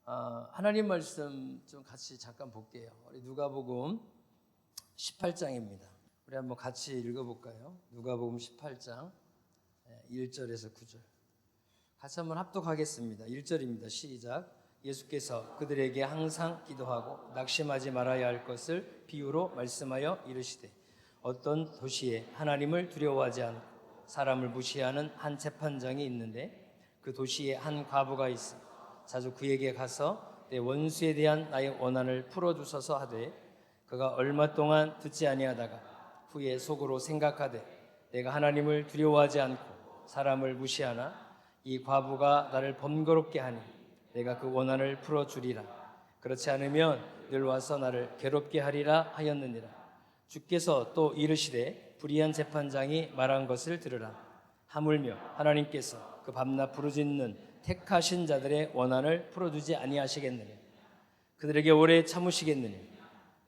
하나님 말씀 좀 같이 잠깐 볼게요. 우리 누가복음 18장입니다. 우리 한번 같이 읽어볼까요? 누가복음 18장 1절에서 9절. 같이 한번 합독하겠습니다. 1절입니다. 시작. 예수께서 그들에게 항상 기도하고 낙심하지 말아야 할 것을 비유로 말씀하여 이르시되, 어떤 도시에 하나님을 두려워하지 않고 사람을 무시하는 한 재판장이 있는데, 그 도시에 한 과부가 있어 자주 그에게 가서 내 원수에 대한 나의 원한을 풀어주소서 하되, 그가 얼마 동안 듣지 아니하다가 후에 속으로 생각하되, 내가 하나님을 두려워하지 않고 사람을 무시하나 이 과부가 나를 번거롭게 하니 내가 그 원한을 풀어주리라. 그렇지 않으면 늘 와서 나를 괴롭게 하리라 하였느니라. 주께서 또 이르시되, 불의한 재판장이 말한 것을 들으라. 하물며 하나님께서 그 밤낮 부르짖는 택하신 자들의 원한을 풀어주지 아니하시겠느냐. 그들에게 오래 참으시겠느냐.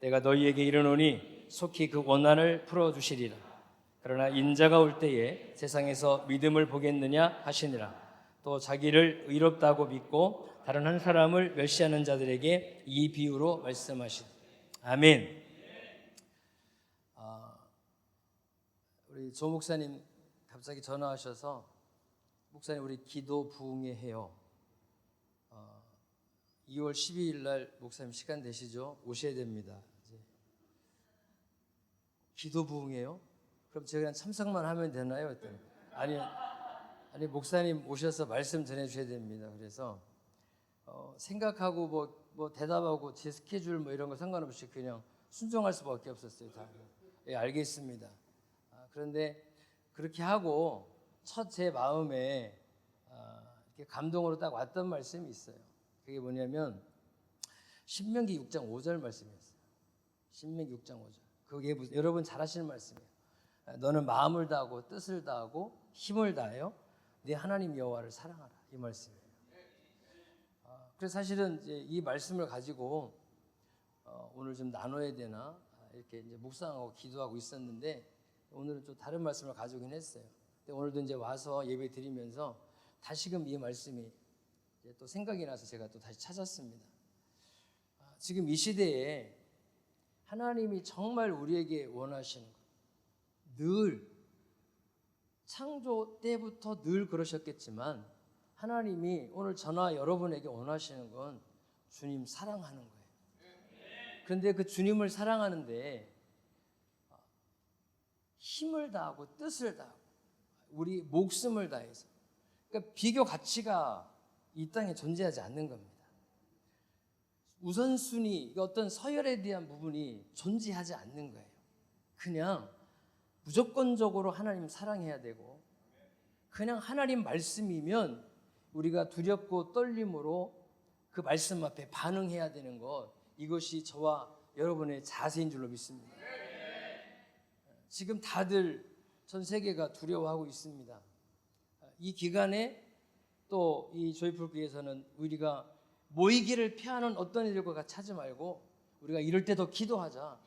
내가 너희에게 이르노니 속히 그 원한을 풀어주시리라. 그러나 인자가 올 때에 세상에서 믿음을 보겠느냐 하시니라. 또 자기를 의롭다고 믿고 다른 한 사람을 멸시하는 자들에게 이 비유로 말씀하시니. 아멘. 우리 조 목사님 갑자기 전화하셔서, 목사님 우리 기도 부흥회 해요. 2월 12일 날 목사님 시간 되시죠? 오셔야 됩니다. 이제. 기도 부흥회요? 그럼 제가 그냥 참석만 하면 되나요? 그랬더니 아니 목사님 오셔서 말씀 전해주셔야 됩니다. 그래서 생각하고 뭐 대답하고 제 스케줄 뭐 이런 거 상관없이 그냥 순종할 수밖에 없었어요. 다. 예, 알겠습니다. 그런데 그렇게 하고 첫 제 마음에 이렇게 감동으로 딱 왔던 말씀이 있어요. 그게 뭐냐면 신명기 6장 5절 말씀이었어요. 신명기 6장 5절. 그게 여러분 잘 아시는 말씀이에요. 너는 마음을 다하고 뜻을 다하고 힘을 다하여 네 하나님 여호와를 사랑하라. 이 말씀이에요. 그래서 사실은 이제 이 말씀을 가지고 오늘 좀 나눠야 되나 이렇게 이제 묵상하고 기도하고 있었는데, 오늘은 좀 다른 말씀을 가져오긴 했어요. 근데 오늘도 이제 와서 예배 드리면서 다시금 이 말씀이 이제 또 생각이 나서 제가 또 다시 찾았습니다. 지금 이 시대에 하나님이 정말 우리에게 원하시는 것, 늘 창조 때부터 늘 그러셨겠지만 하나님이 오늘 저나 여러분에게 원하시는 건 주님 사랑하는 거예요. 그런데 그 주님을 사랑하는데 힘을 다하고 뜻을 다하고 우리 목숨을 다해서, 그러니까 비교 가치가 이 땅에 존재하지 않는 겁니다. 우선순위, 어떤 서열에 대한 부분이 존재하지 않는 거예요. 그냥 무조건적으로 하나님 사랑해야 되고, 그냥 하나님 말씀이면 우리가 두렵고 떨림으로 그 말씀 앞에 반응해야 되는 것, 이것이 저와 여러분의 자세인 줄로 믿습니다. 지금 다들 전 세계가 두려워하고 있습니다. 이 기간에 또 이 조이풀교회에서는 우리가 모이기를 피하는 어떤 일과 같이 하지 말고, 우리가 이럴 때도 기도하자,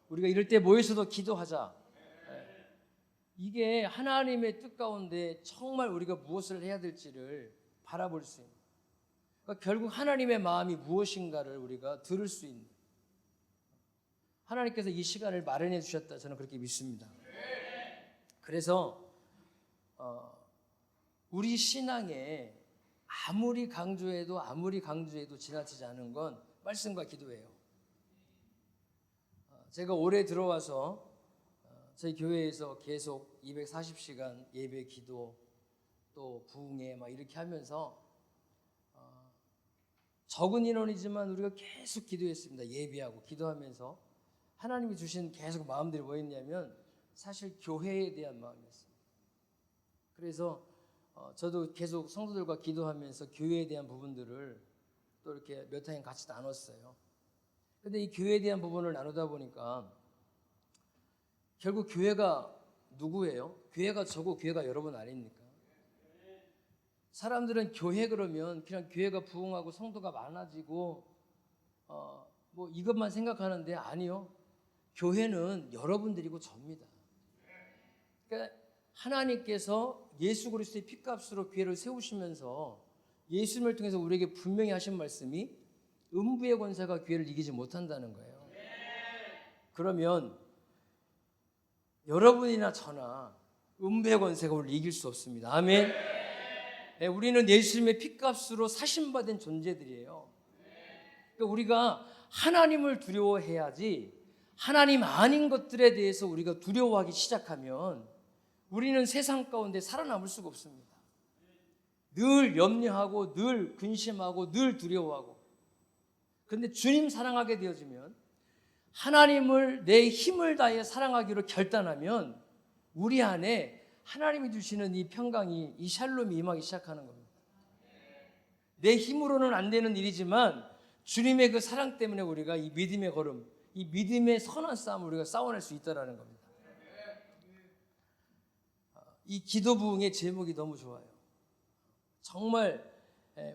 우리가 이럴 때 모여서도 기도하자. 이게 하나님의 뜻 가운데 정말 우리가 무엇을 해야 될지를 바라볼 수 있는, 그러니까 결국 하나님의 마음이 무엇인가를 우리가 들을 수 있는, 하나님께서 이 시간을 마련해 주셨다, 저는 그렇게 믿습니다. 그래서 우리 신앙에 아무리 강조해도 지나치지 않은 건 말씀과 기도예요. 제가 올해 들어와서 저희 교회에서 계속 240시간 예배, 기도, 또 부흥회 막 이렇게 하면서 적은 인원이지만 우리가 계속 기도했습니다. 예배하고 기도하면서 하나님이 주신 계속 마음들이 뭐였냐면 사실 교회에 대한 마음이었어요. 그래서 저도 계속 성도들과 기도하면서 교회에 대한 부분들을 또 이렇게 몇 해 같이 나눴어요. 근데 이 교회에 대한 부분을 나누다 보니까 결국 교회가 누구예요? 교회가 저고 교회가 여러분 아닙니까? 사람들은 교회 그러면 그냥 교회가 부흥하고 성도가 많아지고 뭐 이것만 생각하는데, 아니요. 교회는 여러분들이고 접니다. 그러니까 하나님께서 예수 그리스도의 피값으로 교회를 세우시면서 예수님을 통해서 우리에게 분명히 하신 말씀이 음부의 권세가 교회를 이기지 못한다는 거예요. 그러면 여러분이나 저나 음부의 권세가 우리를 이길 수 없습니다. 아멘. 네, 우리는 예수님의 피값으로 사신받은 존재들이에요. 그러니까 우리가 하나님을 두려워해야지 하나님 아닌 것들에 대해서 우리가 두려워하기 시작하면 우리는 세상 가운데 살아남을 수가 없습니다. 늘 염려하고 늘 근심하고 늘 두려워하고. 그런데 주님 사랑하게 되어지면 하나님을 내 힘을 다해 사랑하기로 결단하면 우리 안에 하나님이 주시는 이 평강이, 이 샬롬이 임하기 시작하는 겁니다. 내 힘으로는 안 되는 일이지만 주님의 그 사랑 때문에 우리가 이 믿음의 걸음, 이 믿음의 선한 싸움을 우리가 싸워낼 수 있다는 겁니다. 이 기도 부흥의 제목이 너무 좋아요. 정말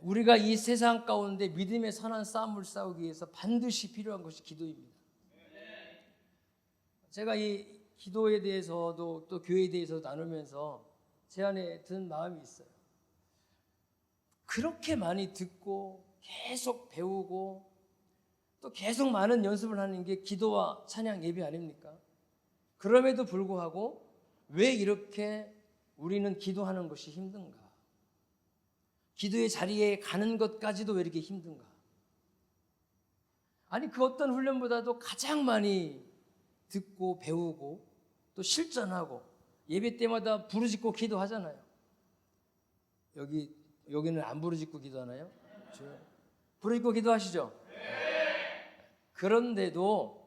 우리가 이 세상 가운데 믿음의 선한 싸움을 싸우기 위해서 반드시 필요한 것이 기도입니다. 제가 이 기도에 대해서도 또 교회에 대해서 나누면서 제 안에 든 마음이 있어요. 그렇게 많이 듣고 계속 배우고 또 계속 많은 연습을 하는 게 기도와 찬양 예배 아닙니까? 그럼에도 불구하고 왜 이렇게 우리는 기도하는 것이 힘든가? 기도의 자리에 가는 것까지도 왜 이렇게 힘든가? 아니 그 어떤 훈련보다도 가장 많이 듣고 배우고 또 실전하고 예배 때마다 부르짖고 기도하잖아요. 여기는 안 부르짖고 기도하나요? 부르짖고 기도하시죠? 그런데도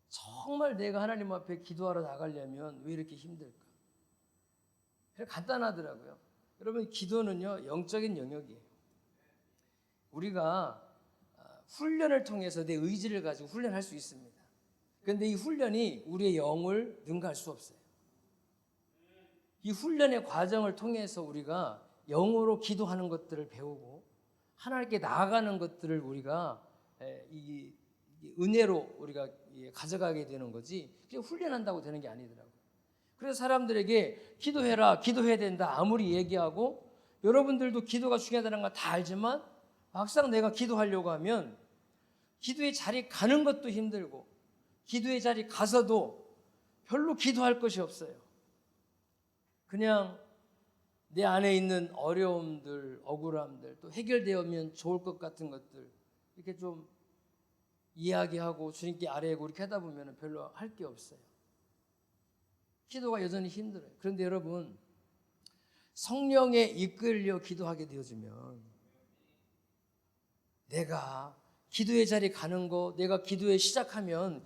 정말 내가 하나님 앞에 기도하러 나가려면 왜 이렇게 힘들까? 그냥 간단하더라고요. 여러분 기도는요 영적인 영역이에요. 우리가 훈련을 통해서 내 의지를 가지고 훈련할 수 있습니다. 그런데 이 훈련이 우리의 영을 능가할 수 없어요. 이 훈련의 과정을 통해서 우리가 영으로 기도하는 것들을 배우고 하나님께 나아가는 것들을 우리가 이 은혜로 우리가 가져가게 되는 거지 그냥 훈련한다고 되는 게 아니더라고요. 그래서 사람들에게 기도해라, 기도해야 된다 아무리 얘기하고 여러분들도 기도가 중요하다는 거 다 알지만 막상 내가 기도하려고 하면 기도의 자리에 가는 것도 힘들고 기도의 자리에 가서도 별로 기도할 것이 없어요. 그냥 내 안에 있는 어려움들, 억울함들 또 해결되면 좋을 것 같은 것들 이렇게 좀 이야기하고 주님께 아뢰고 이렇게 하다 보면 별로 할 게 없어요. 기도가 여전히 힘들어요. 그런데 여러분 성령에 이끌려 기도하게 되어지면 내가 기도의 자리에 가는 거 내가 기도를 시작하면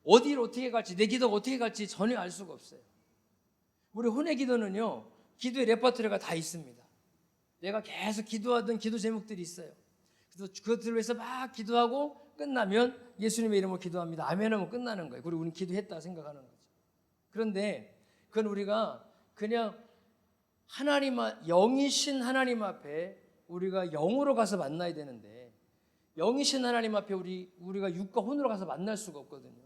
어디를 어떻게 갈지 내 기도가 어떻게 갈지 전혀 알 수가 없어요. 우리 혼의 기도는요 기도의 레퍼토리가 다 있습니다. 내가 계속 기도하던 기도 제목들이 있어요. 그래서 그것들을 위해서 막 기도하고 끝나면 예수님의 이름으로 기도합니다. 아멘 하면 끝나는 거예요. 그리고 우리는 기도했다 생각하는 거죠. 그런데 그건 우리가 그냥 영이신 하나님 앞에 우리가 영으로 가서 만나야 되는데 영이신 하나님 앞에 우리가 육과 혼으로 가서 만날 수가 없거든요.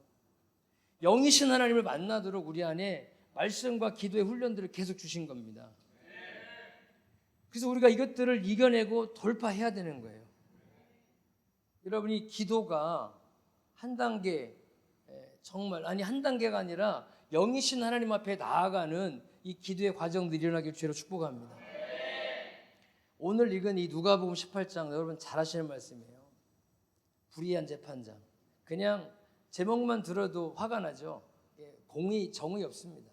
영이신 하나님을 만나도록 우리 안에 말씀과 기도의 훈련들을 계속 주신 겁니다. 그래서 우리가 이것들을 이겨내고 돌파해야 되는 거예요. 여러분이 기도가 한 단계 한 단계가 아니라 영이신 하나님 앞에 나아가는 이 기도의 과정들이 일어나길 주로 축복합니다. 오늘 읽은 이 누가복음 18장 여러분 잘 아시는 말씀이에요. 불의한 재판장. 그냥 제목만 들어도 화가 나죠. 정의 없습니다.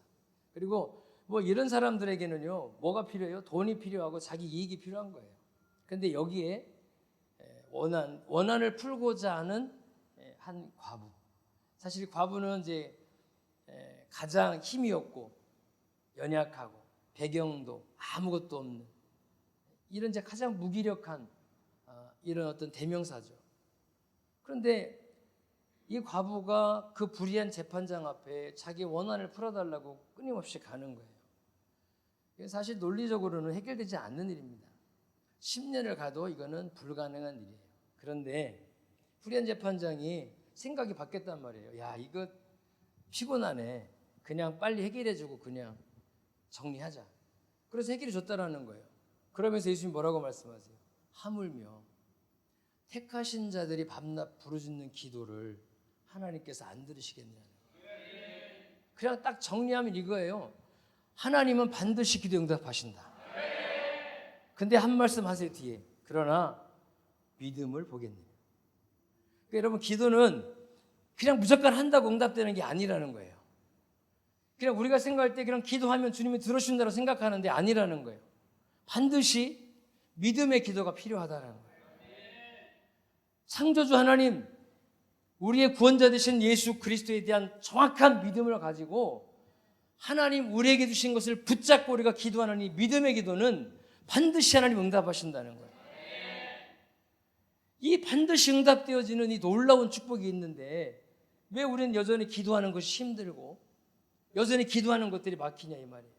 그리고 뭐 이런 사람들에게는요 뭐가 필요해요? 돈이 필요하고 자기 이익이 필요한 거예요. 그런데 여기에 원한을 풀고자 하는 한 과부. 사실 과부는 이제 가장 힘이 없고 연약하고 배경도 아무것도 없는 이런 이제 가장 무기력한 이런 어떤 대명사죠. 그런데 이 과부가 그 불의한 재판장 앞에 자기 원한을 풀어달라고 끊임없이 가는 거예요. 이게 사실 논리적으로는 해결되지 않는 일입니다. 10년을 가도 이거는 불가능한 일이에요. 그런데 불의한 재판장이 생각이 바뀌었단 말이에요. 야, 이거 피곤하네. 그냥 빨리 해결해주고 그냥 정리하자. 그래서 해결해 줬다라는 거예요. 그러면서 예수님 뭐라고 말씀하세요? 하물며 택하신 자들이 밤낮 부르짖는 기도를 하나님께서 안 들으시겠느냐. 그냥 딱 정리하면 이거예요. 하나님은 반드시 기도 응답하신다. 근데 한 말씀 하세요 뒤에. 그러나 믿음을 보겠느냐. 그러니까 여러분 기도는 그냥 무조건 한다고 응답되는 게 아니라는 거예요. 그냥 우리가 생각할 때 그냥 기도하면 주님이 들어주신다고 생각하는데 아니라는 거예요. 반드시 믿음의 기도가 필요하다는 거예요. 창조주 하나님, 우리의 구원자 되신 예수 그리스도에 대한 정확한 믿음을 가지고 하나님 우리에게 주신 것을 붙잡고 우리가 기도하는 이 믿음의 기도는 반드시 하나님 응답하신다는 거예요. 이 반드시 응답되어지는 이 놀라운 축복이 있는데 왜 우리는 여전히 기도하는 것이 힘들고 여전히 기도하는 것들이 막히냐 이 말이에요.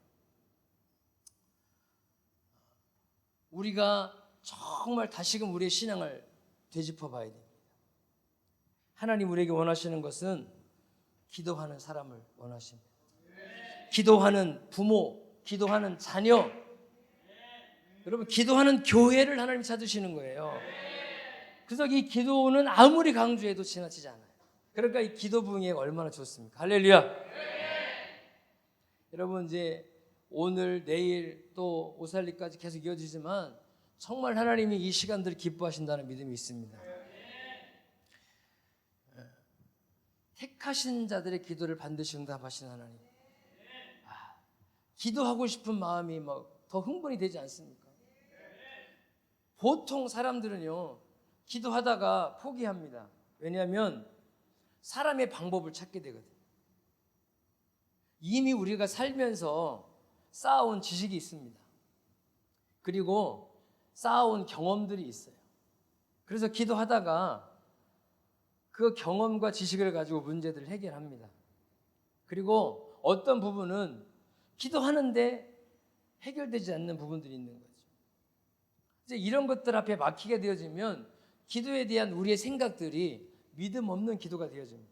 우리가 정말 다시금 우리의 신앙을 되짚어 봐야 됩니다. 하나님 우리에게 원하시는 것은 기도하는 사람을 원하십니다. 기도하는 부모, 기도하는 자녀, 여러분 기도하는 교회를 하나님 찾으시는 거예요. 그래서 이 기도는 아무리 강조해도 지나치지 않아요. 그러니까 이 기도 부흥회가 얼마나 좋습니까? 할렐루야. 여러분 이제 오늘 내일 또 오살리까지 계속 이어지지만 정말 하나님이 이 시간들을 기뻐하신다는 믿음이 있습니다. 택하신 자들의 기도를 반드시 응답하시는 하나님. 기도하고 싶은 마음이 막 더 흥분이 되지 않습니까? 보통 사람들은요 기도하다가 포기합니다. 왜냐하면 사람의 방법을 찾게 되거든요. 이미 우리가 살면서 쌓아온 지식이 있습니다. 그리고 쌓아온 경험들이 있어요. 그래서 기도하다가 그 경험과 지식을 가지고 문제들을 해결합니다. 그리고 어떤 부분은 기도하는데 해결되지 않는 부분들이 있는 거죠. 이제 이런 것들 앞에 막히게 되어지면 기도에 대한 우리의 생각들이 믿음 없는 기도가 되어집니다.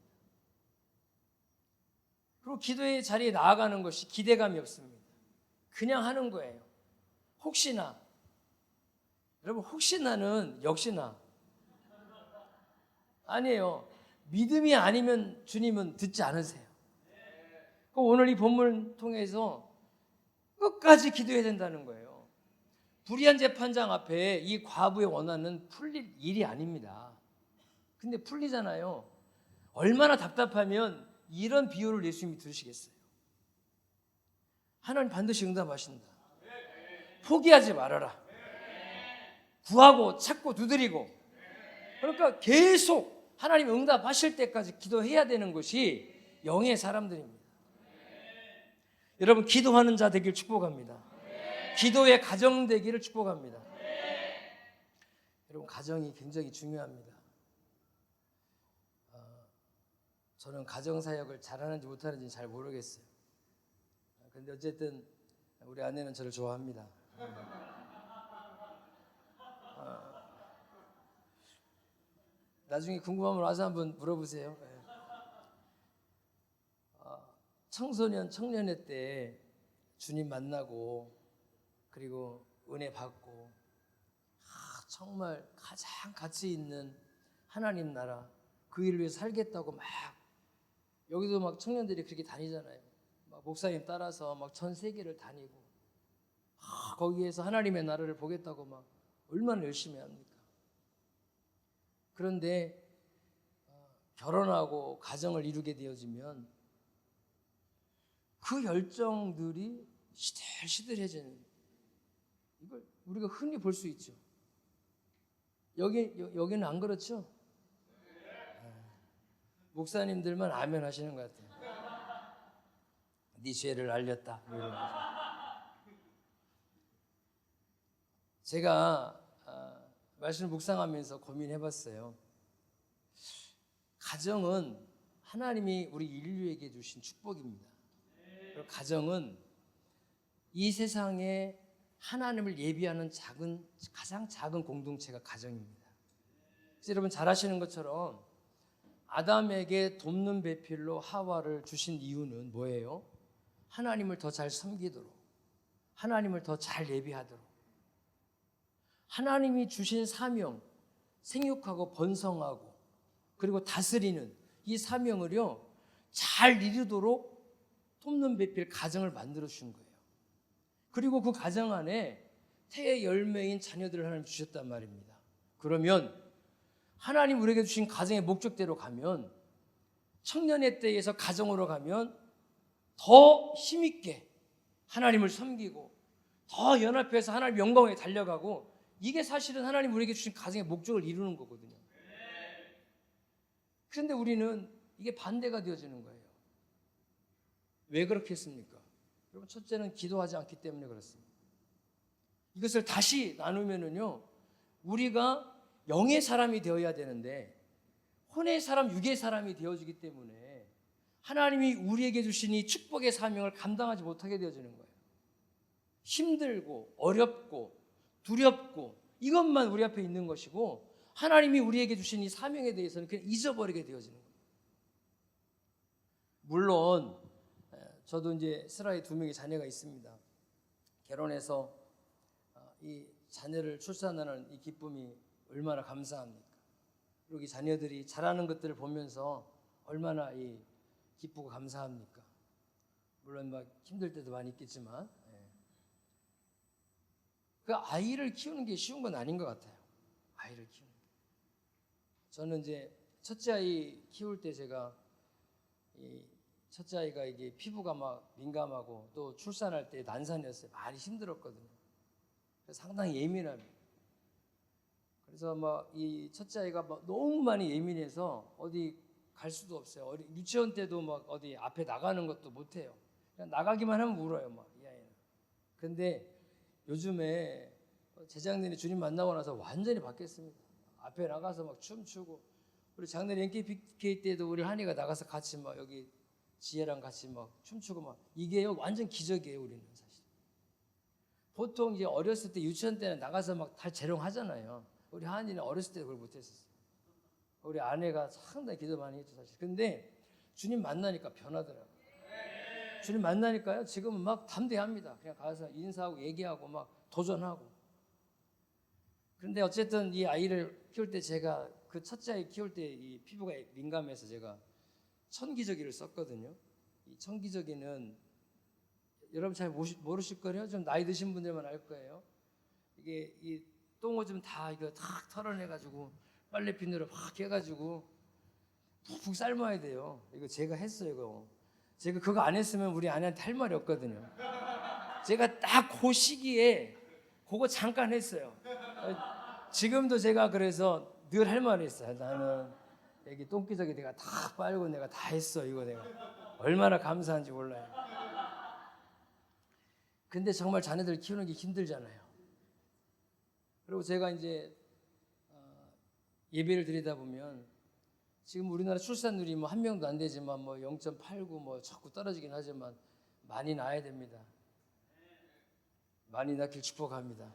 그리고 기도의 자리에 나아가는 것이 기대감이 없습니다. 그냥 하는 거예요. 혹시나. 여러분 혹시나는 역시나 아니에요. 믿음이 아니면 주님은 듣지 않으세요. 오늘 이 본문을 통해서 끝까지 기도해야 된다는 거예요. 불의한 재판장 앞에 이 과부의 원한은 풀릴 일이 아닙니다. 근데 풀리잖아요. 얼마나 답답하면 이런 비유를 예수님이 들으시겠어요. 하나님 반드시 응답하신다. 포기하지 말아라. 구하고 찾고 두드리고. 그러니까 계속 하나님 응답하실 때까지 기도해야 되는 것이 영의 사람들입니다. 여러분 기도하는 자 되길 축복합니다. 기도의 가정 되기를 축복합니다. 여러분 가정이 굉장히 중요합니다. 저는 가정사역을 잘하는지 못하는지 잘 모르겠어요. 근데 어쨌든 우리 아내는 저를 좋아합니다. 나중에 궁금하면 와서 한번 물어보세요. 청소년, 청년회 때 주님 만나고 그리고 은혜 받고 정말 가장 가치 있는 하나님 나라 그 일을 위해서 살겠다고 막 여기도 막 청년들이 그렇게 다니잖아요. 막 목사님 따라서 막 전 세계를 다니고 거기에서 하나님의 나라를 보겠다고 막 얼마나 열심히 합니까? 그런데 결혼하고 가정을 이루게 되어지면 그 열정들이 시들시들해지는 이걸 우리가 흔히 볼 수 있죠. 여기는 안 그렇죠? 목사님들만 아멘 하시는 것 같아요. 네 죄를 알렸다. 제가 말씀을 묵상하면서 고민해봤어요. 가정은 하나님이 우리 인류에게 주신 축복입니다. 그리고 가정은 이 세상에 하나님을 예비하는 가장 작은 공동체가 가정입니다. 그래서 여러분 잘 아시는 것처럼 아담에게 돕는 배필로 하와를 주신 이유는 뭐예요? 하나님을 더 잘 섬기도록, 하나님을 더 잘 예비하도록. 하나님이 주신 사명, 생육하고 번성하고 그리고 다스리는 이 사명을요 잘 이루도록 돕는 배필 가정을 만들어 주신 거예요. 그리고 그 가정 안에 태의 열매인 자녀들을 하나님 주셨단 말입니다. 그러면 하나님 우리에게 주신 가정의 목적대로 가면 청년의 때에서 가정으로 가면 더 힘있게 하나님을 섬기고 더 연합해서 하나님 영광에 달려가고 이게 사실은 하나님 우리에게 주신 가정의 목적을 이루는 거거든요. 그런데 우리는 이게 반대가 되어지는 거예요. 왜 그렇게 했습니까? 여러분, 첫째는 기도하지 않기 때문에 그렇습니다. 이것을 다시 나누면은요, 우리가 영의 사람이 되어야 되는데 혼의 사람, 육의 사람이 되어지기 때문에 하나님이 우리에게 주신 이 축복의 사명을 감당하지 못하게 되어지는 거예요. 힘들고 어렵고 두렵고 이것만 우리 앞에 있는 것이고 하나님이 우리에게 주신 이 사명에 대해서는 그냥 잊어버리게 되어지는 거예요. 물론 저도 이제 스라의 2명의 자녀가 있습니다. 결혼해서 이 자녀를 출산하는 이 기쁨이 얼마나 감사합니까? 그리고 이 자녀들이 자라는 것들을 보면서 얼마나 이 기쁘고 감사합니까? 물론 막 힘들 때도 많이 있겠지만 그 아이를 키우는 게 쉬운 건 아닌 것 같아요. 아이를 키우는 게. 저는 이제 첫째 아이 키울 때 제가 이 첫째 아이가 이게 피부가 막 민감하고 또 출산할 때 난산이었어요. 많이 힘들었거든요. 그래서 상당히 예민합니다. 그래서 막 이 첫째 아이가 막 너무 많이 예민해서 어디 갈 수도 없어요. 유치원 때도 막 어디 앞에 나가는 것도 못해요. 그냥 나가기만 하면 울어요, 막 이 아이는. 근데 요즘에 재작년에 주님 만나고 나서 완전히 바뀌었습니다. 앞에 나가서 막 춤추고 우리 작년 NKPK 때도 우리 한이가 나가서 같이 막 여기 지혜랑 같이 막 춤추고 막 이게요 완전 기적이에요. 우리는 사실 보통 이제 어렸을 때 유치원 때는 나가서 막 다 재롱하잖아요. 우리 한이는 어렸을 때 그걸 못했었어요. 우리 아내가 상당히 기도 많이 했죠 사실. 근데 주님 만나니까 변하더라고요. 주님 만나니까요 지금은 막 담대합니다. 그냥 가서 인사하고 얘기하고 막 도전하고. 그런데 어쨌든 이 아이를 키울 때 제가 그 첫째 아이 키울 때 이 피부가 민감해서 제가 천기저귀를 썼거든요. 이 천기저귀는 여러분 잘 모르실 거예요. 좀 나이 드신 분들만 알 거예요. 이게 이 똥오줌 다 이거 탁 털어내가지고 빨래비누로 막 해가지고 푹푹 삶아야 돼요. 이거 제가 했어요. 이거 제가 그거 안 했으면 우리 아내한테 할 말이 없거든요. 제가 딱 그 시기에 그거 잠깐 했어요. 지금도 제가 그래서 늘 할 말이 있어요. 나는 여기 똥기저귀 내가 다 빨고 내가 다 했어. 이거 내가 얼마나 감사한지 몰라요. 근데 정말 자녀들 키우는 게 힘들잖아요. 그리고 제가 이제 예배를 드리다 보면 지금 우리나라 출산율이 뭐 1명도 안 되지만 뭐 0.89 뭐 자꾸 떨어지긴 하지만 많이 낳아야 됩니다. 많이 낳길 축복합니다.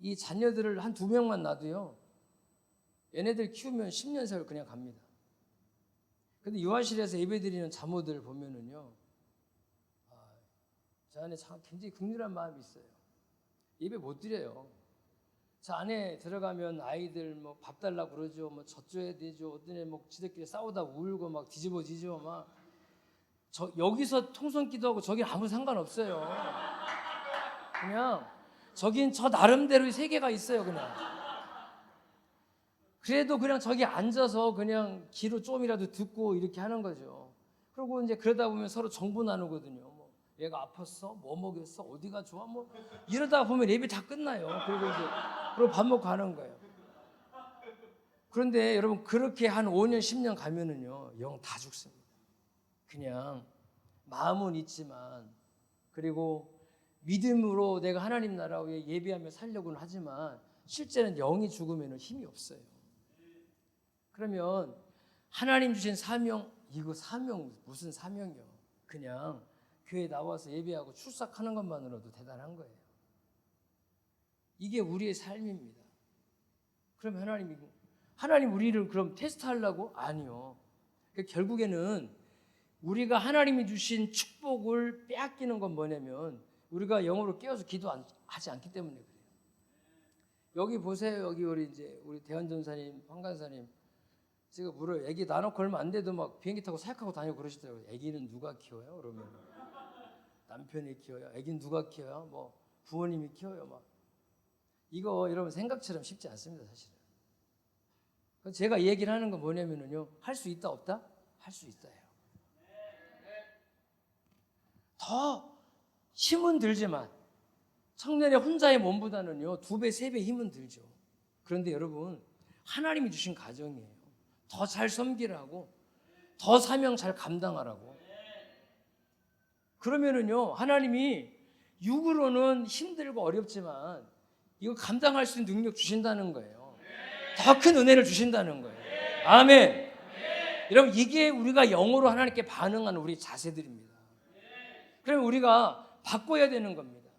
이 자녀들을 한 2명만 낳아도요 얘네들 키우면 10년 세월 그냥 갑니다. 근데 요한실에서 예배드리는 자모들 보면은요 저 안에 굉장히 극렬한 마음이 있어요. 예배 못 드려요. 저 안에 들어가면 아이들 뭐 밥 달라고 그러죠. 뭐 젖줘야 되죠. 어떤 애 뭐 지들끼리 싸우다 울고 막 뒤집어지죠. 막 여기서 통성 기도하고 저긴 아무 상관없어요. 그냥 저긴 저 나름대로의 세계가 있어요. 그냥 그래도 그냥 저기 앉아서 그냥 귀로 좀이라도 듣고 이렇게 하는 거죠. 그리고 이제 그러다 보면 서로 정보 나누거든요. 뭐 얘가 아팠어? 뭐 먹였어? 어디가 좋아? 뭐 이러다 보면 예배 다 끝나요. 그리고 밥 먹고 하는 거예요. 그런데 여러분 그렇게 한 5년 10년 가면은요 영 다 죽습니다. 그냥 마음은 있지만 그리고 믿음으로 내가 하나님 나라 위에 예배하며 살려고는 하지만 실제는 영이 죽으면 힘이 없어요. 그러면 하나님 주신 사명, 이거 사명 무슨 사명이요? 그냥 교회 나와서 예배하고 출석하는 것만으로도 대단한 거예요. 이게 우리의 삶입니다. 그럼 하나님 우리를 그럼 테스트하려고? 아니요. 결국에는 우리가 하나님이 주신 축복을 빼앗기는 건 뭐냐면 우리가 영으로 깨어서 하지 않기 때문에 그래요. 여기 보세요. 여기 우리 대한전사님, 황간사님 제가 물어요. 애기 낳아놓고 얼마 안 돼도 막 비행기 타고 사역하고 다니고 그러시더라고요. 애기는 누가 키워요? 그러면 남편이 키워요. 애기는 누가 키워요? 뭐 부모님이 키워요. 막 이거 여러분 생각처럼 쉽지 않습니다, 사실은. 제가 얘기를 하는 건 뭐냐면요, 할 수 있다 없다? 할 수 있다예요. 더 힘은 들지만 청년의 혼자의 몸보다는요 2배, 3배 힘은 들죠. 그런데 여러분, 하나님이 주신 가정이에요. 더 잘 섬기라고, 더 사명 잘 감당하라고. 그러면은요 하나님이 육으로는 힘들고 어렵지만 이거 감당할 수 있는 능력 주신다는 거예요. 더 큰 은혜를 주신다는 거예요. 아멘. 여러분, 이게 우리가 영으로 하나님께 반응하는 우리 자세들입니다. 그러면 우리가 바꿔야 되는 겁니다.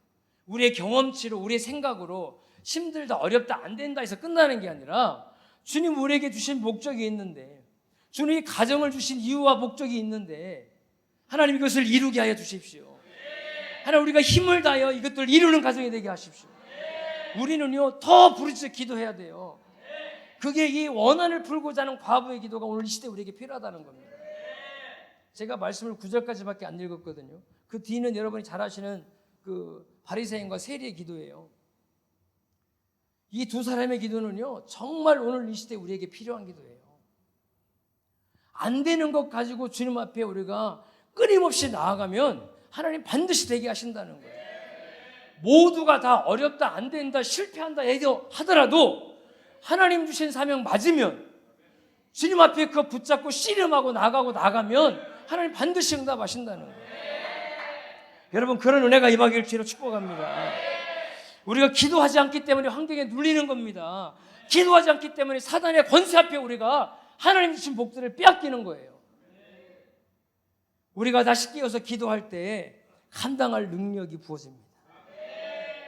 우리의 경험치로, 우리의 생각으로 힘들다, 어렵다, 안 된다 해서 끝나는 게 아니라 주님 우리에게 주신 목적이 있는데, 주님이 가정을 주신 이유와 목적이 있는데 하나님 이것을 이루게 하여 주십시오. 하나님, 우리가 힘을 다하여 이것들을 이루는 가정이 되게 하십시오. 우리는요 더 부르짖어 기도해야 돼요. 그게 이 원한을 풀고자 하는 과부의 기도가 오늘 이 시대 우리에게 필요하다는 겁니다. 제가 말씀을 9절까지밖에 안 읽었거든요. 그 뒤는 여러분이 잘 아시는 그 바리새인과 세리의 기도예요. 이 두 사람의 기도는요 정말 오늘 이 시대 우리에게 필요한 기도예요. 안 되는 것 가지고 주님 앞에 우리가 끊임없이 나아가면 하나님 반드시 되게 하신다는 거예요. 모두가 다 어렵다, 안 된다, 실패한다 하더라도 하나님 주신 사명 맞으면 주님 앞에 그거 붙잡고 씨름하고 나가면 하나님 반드시 응답하신다는 거예요. 여러분, 그런 은혜가 임하기를 주로 축복합니다. 우리가 기도하지 않기 때문에 환경에 눌리는 겁니다. 기도하지 않기 때문에 사단의 권세 앞에 우리가 하나님 주신 복들을 빼앗기는 거예요. 우리가 다시 깨어서 기도할 때 감당할 능력이 부어집니다.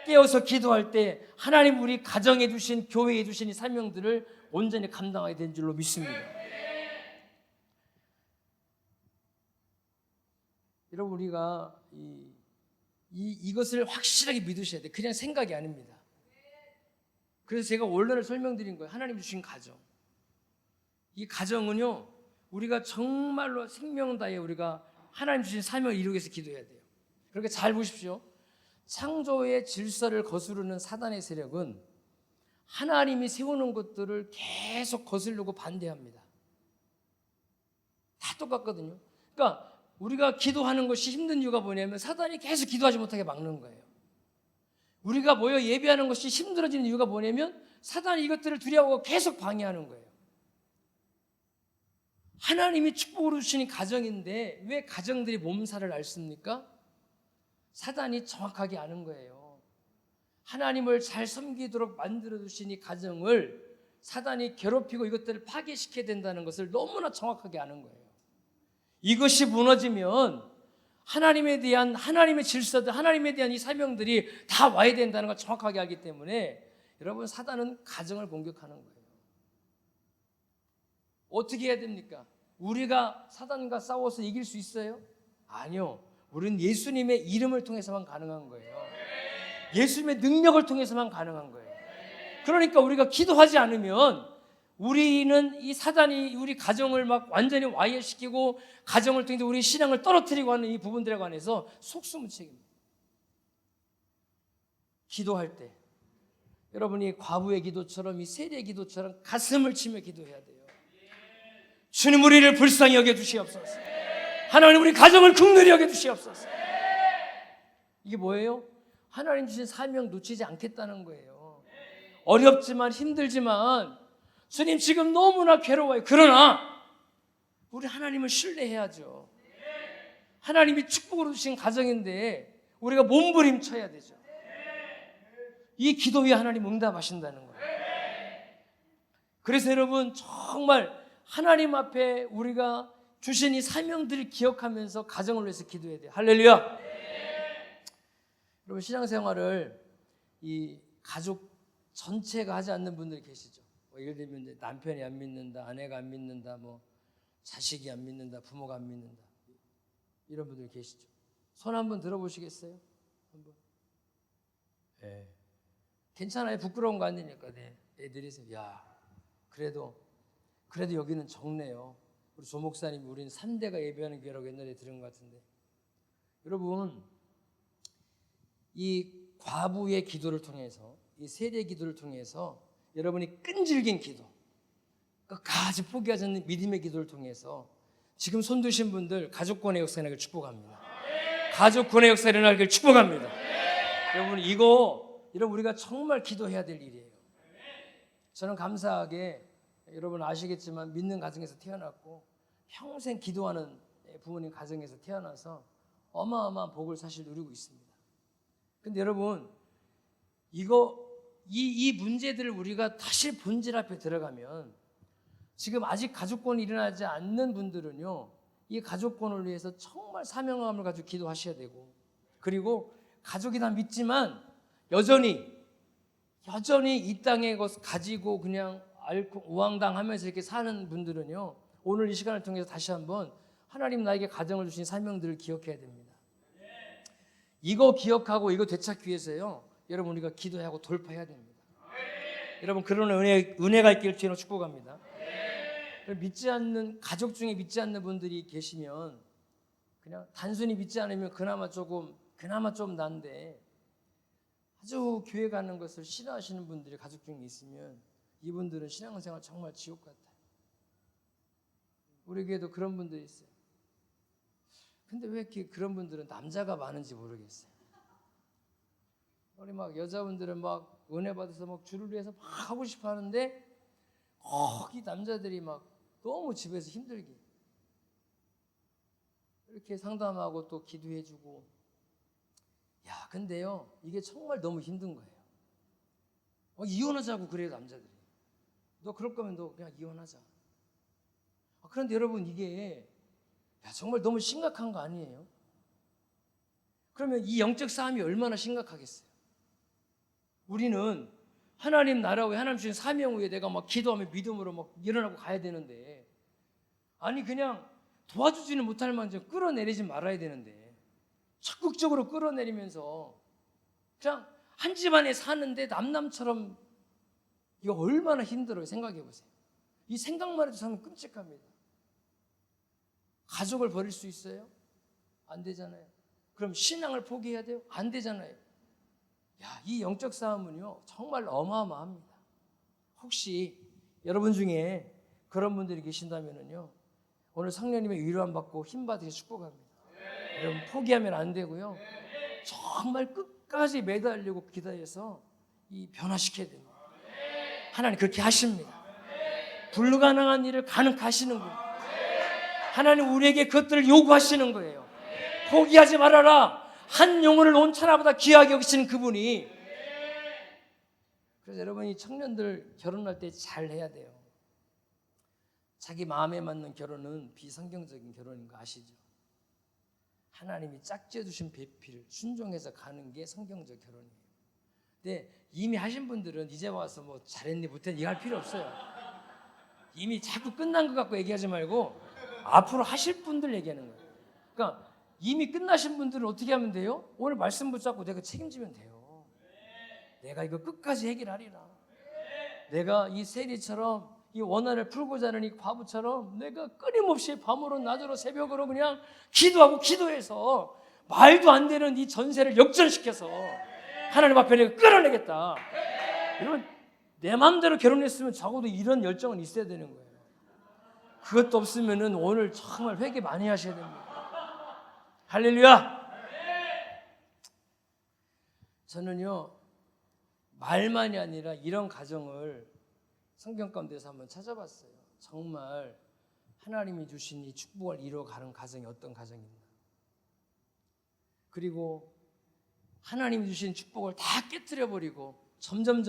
깨어서 기도할 때 하나님 우리 가정에 두신, 교회에 두신 이 사명들을 온전히 감당하게 된 줄로 믿습니다. 여러분, 우리가 이것을 확실하게 믿으셔야 돼요. 그냥 생각이 아닙니다. 그래서 제가 원론을 설명드린 거예요. 하나님 주신 가정. 이 가정은요, 우리가 정말로 생명 다해 우리가 하나님 주신 사명을 이루기 위해서 기도해야 돼요. 그렇게 잘 보십시오. 창조의 질서를 거스르는 사단의 세력은 하나님이 세우는 것들을 계속 거스르고 반대합니다. 다 똑같거든요. 그러니까 우리가 기도하는 것이 힘든 이유가 뭐냐면 사단이 계속 기도하지 못하게 막는 거예요. 우리가 모여 예배하는 것이 힘들어지는 이유가 뭐냐면 사단이 이것들을 두려워하고 계속 방해하는 거예요. 하나님이 축복으로 주시는 가정인데 왜 가정들이 몸살을 앓습니까? 사단이 정확하게 아는 거예요. 하나님을 잘 섬기도록 만들어 주신 이 가정을 사단이 괴롭히고 이것들을 파괴시켜야 된다는 것을 너무나 정확하게 아는 거예요. 이것이 무너지면 하나님에 대한, 하나님의 질서들, 하나님에 대한 이 사명들이 다 와야 된다는 걸 정확하게 알기 때문에 여러분, 사단은 가정을 공격하는 거예요. 어떻게 해야 됩니까? 우리가 사단과 싸워서 이길 수 있어요? 아니요. 우리는 예수님의 이름을 통해서만 가능한 거예요. 예수님의 능력을 통해서만 가능한 거예요. 그러니까 우리가 기도하지 않으면 우리는 이 사단이 우리 가정을 막 완전히 와해시키고 가정을 통해서 우리 신앙을 떨어뜨리고 하는 이 부분들에 관해서 속수무책입니다. 기도할 때 여러분이 과부의 기도처럼 이 세리의 기도처럼 가슴을 치며 기도해야 돼요. 주님, 우리를 불쌍히 여겨주시옵소서. 하나님, 우리 가정을 긍휼히 여겨주시옵소서. 이게 뭐예요? 하나님 주신 사명 놓치지 않겠다는 거예요. 어렵지만 힘들지만 주님 지금 너무나 괴로워요. 그러나 우리 하나님을 신뢰해야죠. 하나님이 축복으로 주신 가정인데 우리가 몸부림쳐야 되죠. 이 기도에 하나님 응답하신다는 거예요. 그래서 여러분, 정말 하나님 앞에 우리가 주신 이 사명들을 기억하면서 가정을 위해서 기도해야 돼요. 할렐루야. 여러분, 신앙생활을 이 가족 전체가 하지 않는 분들이 계시죠. 예를 들면 이제 남편이 안 믿는다, 아내가 안 믿는다, 뭐 자식이 안 믿는다, 부모가 안 믿는다, 이런 분들 계시죠. 손 한번 들어보시겠어요? 한번. 예. 괜찮아요. 부끄러운 거 아니니까. 네. 애들이 야, 그래도 여기는 적네요. 우리 조 목사님 우리는 3대가 예배하는 교회라고 옛날에 들은 것 같은데. 여러분, 이 과부의 기도를 통해서, 이 세대 기도를 통해서 여러분이 끈질긴 기도, 끝까지 포기하지 않는 믿음의 기도를 통해서 지금 손드신 분들 가족권의 역사 일어나길 축복합니다. 가족권의 역사 일어나길 축복합니다. 여러분 우리가 정말 기도해야 될 일이에요. 저는 감사하게 여러분 아시겠지만 믿는 가정에서 태어났고 평생 기도하는 부모님 가정에서 태어나서 어마어마한 복을 사실 누리고 있습니다. 근데 여러분 이 문제들을 우리가 다시 본질 앞에 들어가면 지금 아직 가족권이 일어나지 않는 분들은요, 이 가족권을 위해서 정말 사명감을 가지고 기도하셔야 되고, 그리고 가족이 다 믿지만 여전히 이 땅의 것을 가지고 그냥 앓고 우왕당하면서 이렇게 사는 분들은요, 오늘 이 시간을 통해서 다시 한번 하나님 나에게 가정을 주신 사명들을 기억해야 됩니다. 이거 기억하고 이거 되찾기 위해서요, 여러분 우리가 기도하고 돌파해야 됩니다. 여러분 그런 은혜가 있기를 주님으로 축복합니다. 믿지 않는 가족 중에 믿지 않는 분들이 계시면 그냥 단순히 믿지 않으면 그나마 좀 난데, 아주 교회 가는 것을 싫어하시는 분들이 가족 중에 있으면 이분들은 신앙생활 정말 지옥 같아요. 우리 교회도 그런 분들이 있어요. 근데 왜 이렇게 그런 분들은 남자가 많은지 모르겠어요. 우리 막 여자분들은 막 은혜 받아서 막 주를 위해서 막 하고 싶어 하는데 거기 남자들이 막 너무 집에서 힘들게 이렇게 상담하고 또 기도해주고. 야, 근데요 이게 정말 너무 힘든 거예요. 이혼하자고 그래요 남자들이. 너 그럴 거면 너 그냥 이혼하자. 그런데 여러분 이게 정말 너무 심각한 거 아니에요? 그러면 이 영적 싸움이 얼마나 심각하겠어요? 우리는 하나님 나라 위에 하나님 주신 사명 위에 내가 막 기도하며 믿음으로 막 일어나고 가야 되는데, 아니 그냥 도와주지는 못할 만큼 끌어내리지 말아야 되는데 적극적으로 끌어내리면서 그냥 한 집안에 사는데 남처럼, 이거 얼마나 힘들어요. 생각해 보세요. 이 생각만 해도 저는 끔찍합니다. 가족을 버릴 수 있어요? 안 되잖아요. 그럼 신앙을 포기해야 돼요? 안 되잖아요. 이 영적 싸움은요 정말 어마어마합니다. 혹시 여러분 중에 그런 분들이 계신다면요, 오늘 성령님의 위로함 받고 힘 받으시 축복합니다. 여러분 포기하면 안 되고요, 정말 끝까지 매달리고 기도해서 이 변화시켜야 됩니다. 하나님 그렇게 하십니다. 불가능한 일을 가능하시는 분, 하나님 우리에게 그것들을 요구하시는 거예요. 포기하지 말아라. 한 영혼을 온 천하보다 귀하게 여기시는 그분이. 그래서 여러분이 청년들 결혼할 때 잘 해야 돼요. 자기 마음에 맞는 결혼은 비성경적인 결혼인 거 아시죠? 하나님이 짝지어 주신 배필을 순종해서 가는 게 성경적 결혼이에요. 근데 이미 하신 분들은 이제 와서 뭐 잘했니 못했니 이거 할 필요 없어요. 이미 자꾸 끝난 것 갖고 얘기하지 말고 앞으로 하실 분들 얘기하는 거예요. 그러니까 이미 끝나신 분들은 어떻게 하면 돼요? 오늘 말씀 붙잡고 내가 책임지면 돼요. 내가 이거 끝까지 해결하리라. 내가 이 세리처럼 이 원한을 풀고자 하는 이 과부처럼 내가 끊임없이 밤으로 낮으로 새벽으로 그냥 기도하고 기도해서 말도 안 되는 이 전세를 역전시켜서 하나님 앞에 내가 끌어내겠다. 여러분 내 마음대로 결혼했으면 적어도 이런 열정은 있어야 되는 거예요. 그것도 없으면은 오늘 정말 회개 많이 하셔야 됩니다. 할렐루야. 저는요 말만이 아니라 이런 가정을 성경 가운데서 한번 찾아봤어요. 정말 하나님이 주신 이 축복을 이루어가는 가정이 어떤 가정인가. 그리고 하나님이 주신 축복을 다 깨트려버리고 점점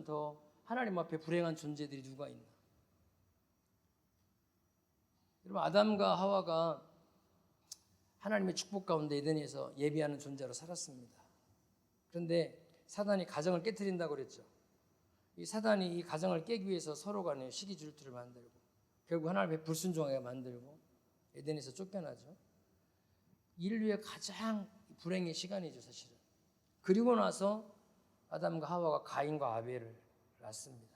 더 하나님 앞에 불행한 존재들이 누가 있나. 여러분 아담과 하와가 하나님의 축복 가운데 에덴에서 예비하는 존재로 살았습니다. 그런데 사단이 가정을 깨트린다고 그랬죠. 이 사단이 이 가정을 깨기 위해서 서로 간에 시기 질투를 만들고 결국 하나님의 불순종하게 만들고 에덴에서 쫓겨나죠. 인류의 가장 불행의 시간이죠 사실은. 그리고 나서 아담과 하와가 가인과 아벨을 낳습니다.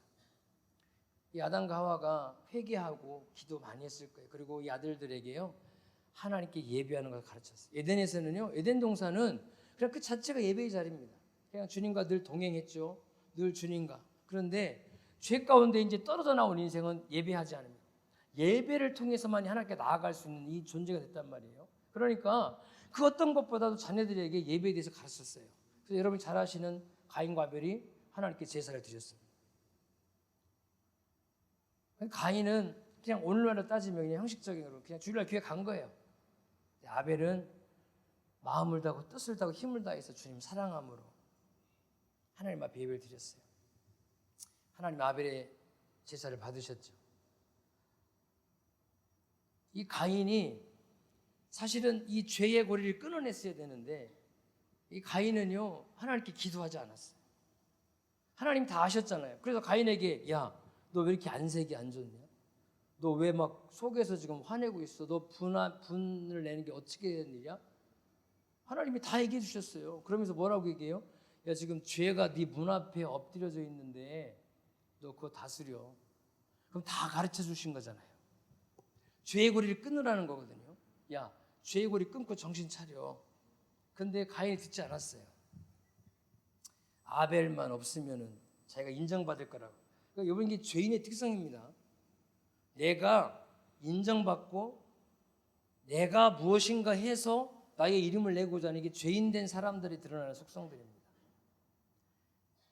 이 아담과 하와가 회개하고 기도 많이 했을 거예요. 그리고 이 아들들에게요, 하나님께 예배하는 것을 가르쳤어요. 에덴에서는요, 에덴 동산은 그냥 그 자체가 예배의 자리입니다. 그냥 주님과 늘 동행했죠. 늘 주님과. 그런데 죄 가운데 이제 떨어져 나온 인생은 예배하지 않습니다. 예배를 통해서만이 하나님께 나아갈 수 있는 이 존재가 됐단 말이에요. 그러니까 그 어떤 것보다도 자녀들에게 예배에 대해서 가르쳤어요. 그래서 여러분이 잘 아시는 가인과 아벨이 하나님께 제사를 드렸어요. 가인은 그냥 오늘날로 따지면 그냥 형식적으로 그냥 주일날 교회 간 거예요. 아벨은 마음을 다하고 뜻을 다하고 힘을 다해서 주님 사랑함으로 하나님 앞에 예배를 드렸어요. 하나님 아벨의 제사를 받으셨죠. 이 가인이 사실은 이 죄의 고리를 끊어냈어야 되는데 이 가인은요, 하나님께 기도하지 않았어요. 하나님 다 아셨잖아요. 그래서 가인에게, 야, 너 왜 이렇게 안색이 안 좋냐? 너 왜 막 속에서 지금 화내고 있어? 너 분을 내는 게 어떻게 된 일이야? 하나님이 다 얘기해 주셨어요. 그러면서 뭐라고 얘기해요? 야, 지금 죄가 네 문 앞에 엎드려져 있는데 너 그거 다스려. 그럼 다 가르쳐 주신 거잖아요. 죄의 고리를 끊으라는 거거든요. 야, 죄의 고리 끊고 정신 차려. 근데 가인이 듣지 않았어요. 아벨만 없으면은 자기가 인정받을 거라고. 그러니까 여러분, 이게 죄인의 특성입니다. 내가 인정받고 내가 무엇인가 해서 나의 이름을 내고자 하는 게 죄인된 사람들이 드러나는 속성들입니다.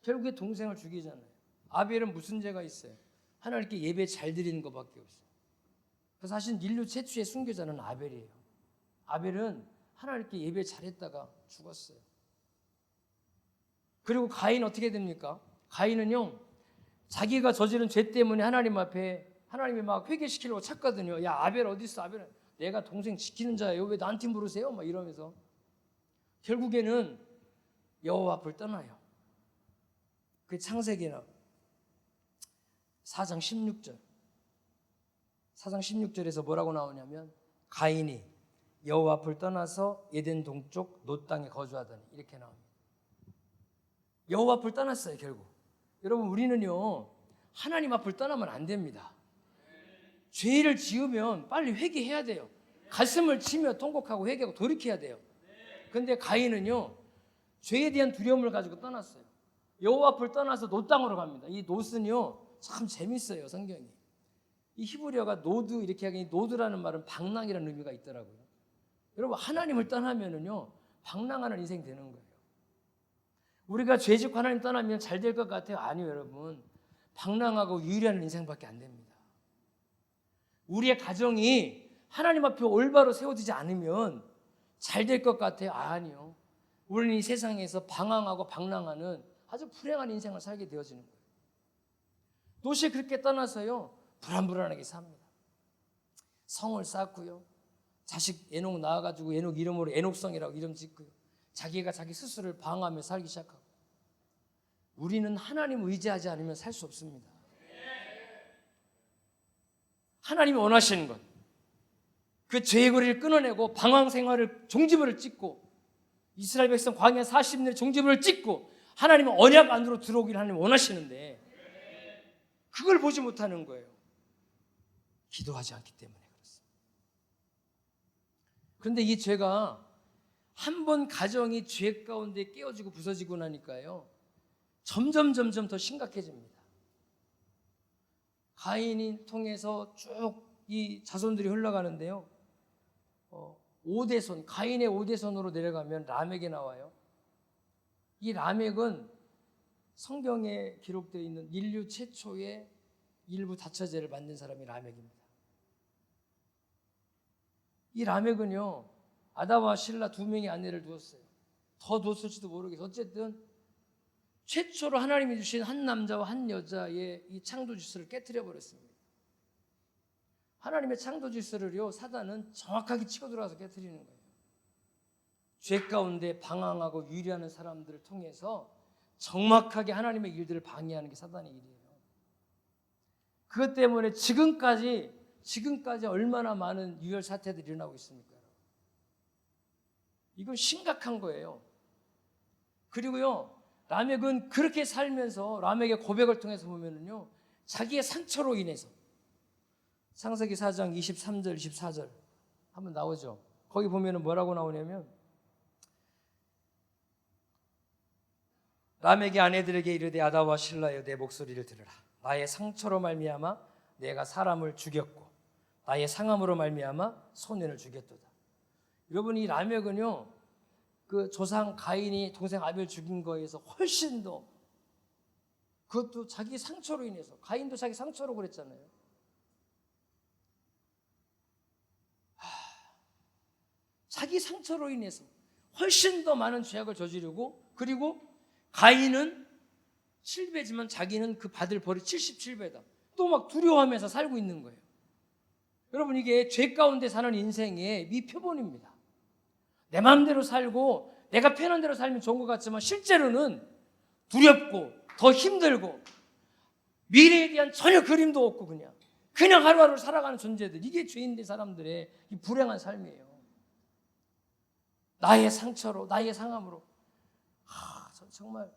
결국에 동생을 죽이잖아요. 아벨은 무슨 죄가 있어요? 하나님께 예배 잘 드리는 것밖에 없어요. 그래서 사실 인류 최초의 순교자는 아벨이에요. 아벨은 하나님께 예배 잘했다가 죽었어요. 그리고 가인 어떻게 됩니까? 가인은요, 자기가 저지른 죄 때문에 하나님 앞에 하나님이 막 회개시키려고 찾거든요. 야, 아벨 어디 있어? 아벨은 내가 동생 지키는 자예요. 왜 나한테 물으세요? 막 이러면서 결국에는 여호와 앞을 떠나요. 그 창세기나 4장 16절. 4장 16절에서 뭐라고 나오냐면 가인이 여호와 앞을 떠나서 에덴 동쪽 놋 땅에 거주하더니 이렇게 나옵니다. 여호와 앞을 떠났어요, 결국. 여러분, 우리는요, 하나님 앞을 떠나면 안 됩니다. 죄를 지으면 빨리 회개해야 돼요. 가슴을 치며 통곡하고 회개하고 돌이켜야 돼요. 그런데 가인은요, 죄에 대한 두려움을 가지고 떠났어요. 여호와 앞을 떠나서 놋 땅으로 갑니다. 이 놋은요, 참 재밌어요, 성경이. 이 히브리어가 노드 이렇게 하기, 노드라는 말은 방랑이라는 의미가 있더라고요. 여러분, 하나님을 떠나면은요, 방랑하는 인생 되는 거예요. 우리가 죄 짓고 하나님 떠나면 잘 될 것 같아요? 아니요, 여러분. 방랑하고 유리하는 인생밖에 안 됩니다. 우리의 가정이 하나님 앞에 올바로 세워지지 않으면 잘 될 것 같아요? 아니요. 우리는 이 세상에서 방황하고 방랑하는 아주 불행한 인생을 살게 되어지는 거예요. 놋이 그렇게 떠나서요, 불안불안하게 삽니다. 성을 쌓고요, 자식 에녹 낳아가지고 에녹 이름으로 에녹성이라고 이름 짓고요, 자기가 자기 스스로를 방어하며 살기 시작하고. 우리는 하나님을 의지하지 않으면 살 수 없습니다. 하나님이 원하시는 것, 그 죄의 고리를 끊어내고 방황 생활을 종지부를 찍고 이스라엘 백성 광야 40년의 종지부를 찍고 하나님의 언약 안으로 들어오기를 하나님 원하시는데 그걸 보지 못하는 거예요. 기도하지 않기 때문에 그렇습니다. 그런데 이 죄가 한 번 가정이 죄 가운데 깨어지고 부서지고 나니까요, 점점 더 심각해집니다. 가인이 통해서 쭉 이 자손들이 흘러가는데요, 5대손, 가인의 5대손으로 내려가면 라멕이 나와요. 이 라멕은 성경에 기록되어 있는 인류 최초의 일부 다처제를 만든 사람이 라멕입니다. 이 라멕은요, 아다와 실라 두 명의 아내를 두었어요. 더 두었을지도 모르겠어요. 어쨌든 최초로 하나님이 주신 한 남자와 한 여자의 이 창조 질서를 깨트려 버렸습니다. 하나님의 창조 질서를요, 사단은 정확하게 치고 들어가서 깨트리는 거예요. 죄 가운데 방황하고 유리하는 사람들을 통해서 정확하게 하나님의 일들을 방해하는 게 사단의 일이에요. 그것 때문에 지금까지 얼마나 많은 유혈 사태들이 일어나고 있습니까? 이건 심각한 거예요. 그리고요, 라멕은 그렇게 살면서 라멕의 고백을 통해서 보면은요, 자기의 상처로 인해서 창세기 4장 23절 24절 한번 나오죠. 거기 보면은 뭐라고 나오냐면, 라멕의 아내들에게 이르되 아다와 실라여 내 목소리를 들으라. 나의 상처로 말미암아 내가 사람을 죽였고 나의 상함으로 말미암아 소년을 죽였도다. 여러분, 이 라멕은요, 그 조상 가인이 동생 아벨 죽인 거에서 훨씬 더, 그것도 자기 상처로 인해서, 가인도 자기 상처로 그랬잖아요. 자기 상처로 인해서 훨씬 더 많은 죄악을 저지르고, 그리고 가인은 7배지만 자기는 그 받을 벌이 77배다. 또 막 두려워하면서 살고 있는 거예요. 여러분, 이게 죄 가운데 사는 인생의 미표본입니다. 내 마음대로 살고 내가 편한 대로 살면 좋은 것 같지만 실제로는 두렵고 더 힘들고 미래에 대한 전혀 그림도 없고 그냥 하루하루 살아가는 존재들, 이게 죄인된 사람들의 이 불행한 삶이에요. 나의 상처로, 나의 상함으로. 정말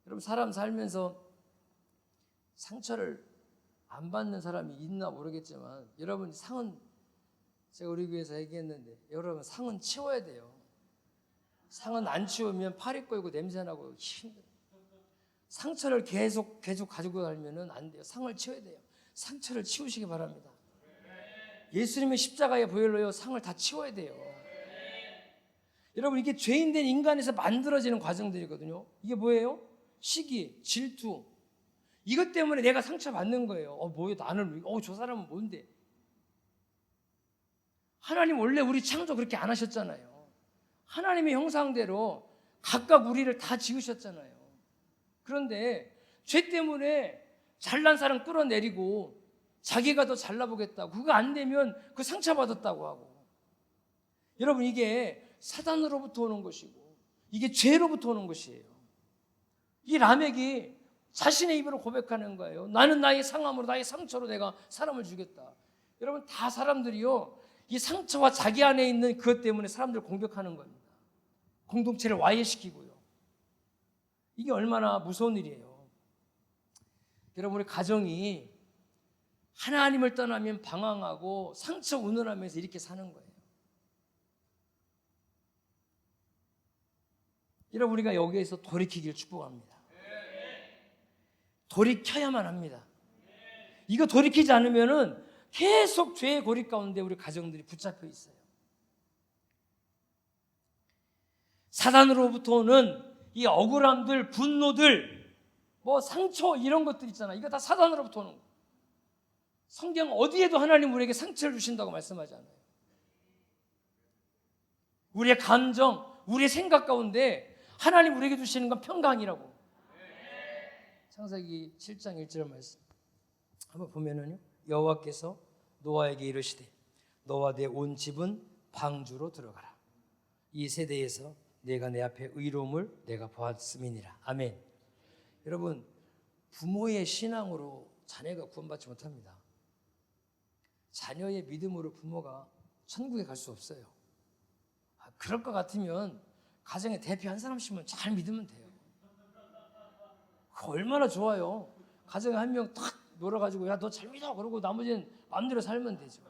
여러분, 사람 살면서 상처를 안 받는 사람이 있나 모르겠지만, 여러분, 상은, 제가 우리 교회에서 얘기했는데, 여러분, 상은 치워야 돼요. 상은 안 치우면 파리 꼴고 냄새나고 힘들어요. 상처를 계속 가지고 살면 안 돼요. 상을 치워야 돼요. 상처를 치우시기 바랍니다. 예수님의 십자가의 보혈로요, 상을 다 치워야 돼요. 여러분, 이게 죄인된 인간에서 만들어지는 과정들이거든요. 이게 뭐예요? 시기, 질투. 이것 때문에 내가 상처받는 거예요. 뭐야, 나는, 저 사람은 뭔데? 하나님 원래 우리 창조 그렇게 안 하셨잖아요. 하나님의 형상대로 각각 우리를 다 지으셨잖아요. 그런데 죄 때문에 잘난 사람 끌어내리고 자기가 더 잘나보겠다고, 그거 안 되면 그 상처받았다고 하고. 여러분, 이게 사단으로부터 오는 것이고 이게 죄로부터 오는 것이에요. 이 라멕이 자신의 입으로 고백하는 거예요. 나는 나의 상함으로, 나의 상처로 내가 사람을 죽였다. 여러분, 다 사람들이요, 이 상처와 자기 안에 있는 그것 때문에 사람들을 공격하는 겁니다. 공동체를 와해시키고요. 이게 얼마나 무서운 일이에요. 여러분, 우리 가정이 하나님을 떠나면 방황하고 상처 운운하면서 이렇게 사는 거예요. 여러분, 우리가 여기에서 돌이키기를 축복합니다. 돌이켜야만 합니다. 이거 돌이키지 않으면은 계속 죄의 고리 가운데 우리 가정들이 붙잡혀 있어요. 사단으로부터 오는 이 억울함들, 분노들, 상처, 이런 것들 있잖아. 이거 다 사단으로부터 오는 거. 성경 어디에도 하나님 우리에게 상처를 주신다고 말씀하지 않아요. 우리의 감정, 우리의 생각 가운데 하나님 우리에게 주시는 건 평강이라고. 창세기 7장 1절 말씀 한번 보면은요, 여호와께서 노아에게 이르시되 너와 내 온 집은 방주로 들어가라. 이 세대에서 내가 내 앞에 의로움을 내가 보았음이니라. 아멘. 여러분, 부모의 신앙으로 자녀가 구원받지 못합니다. 자녀의 믿음으로 부모가 천국에 갈 수 없어요. 그럴 것 같으면 가정의 대표 한 사람씩만 잘 믿으면 돼요. 얼마나 좋아요. 가정에 한 명 탁 놀아가지고, 야, 너 잘 믿어, 그러고 나머지는 마음대로 살면 되죠.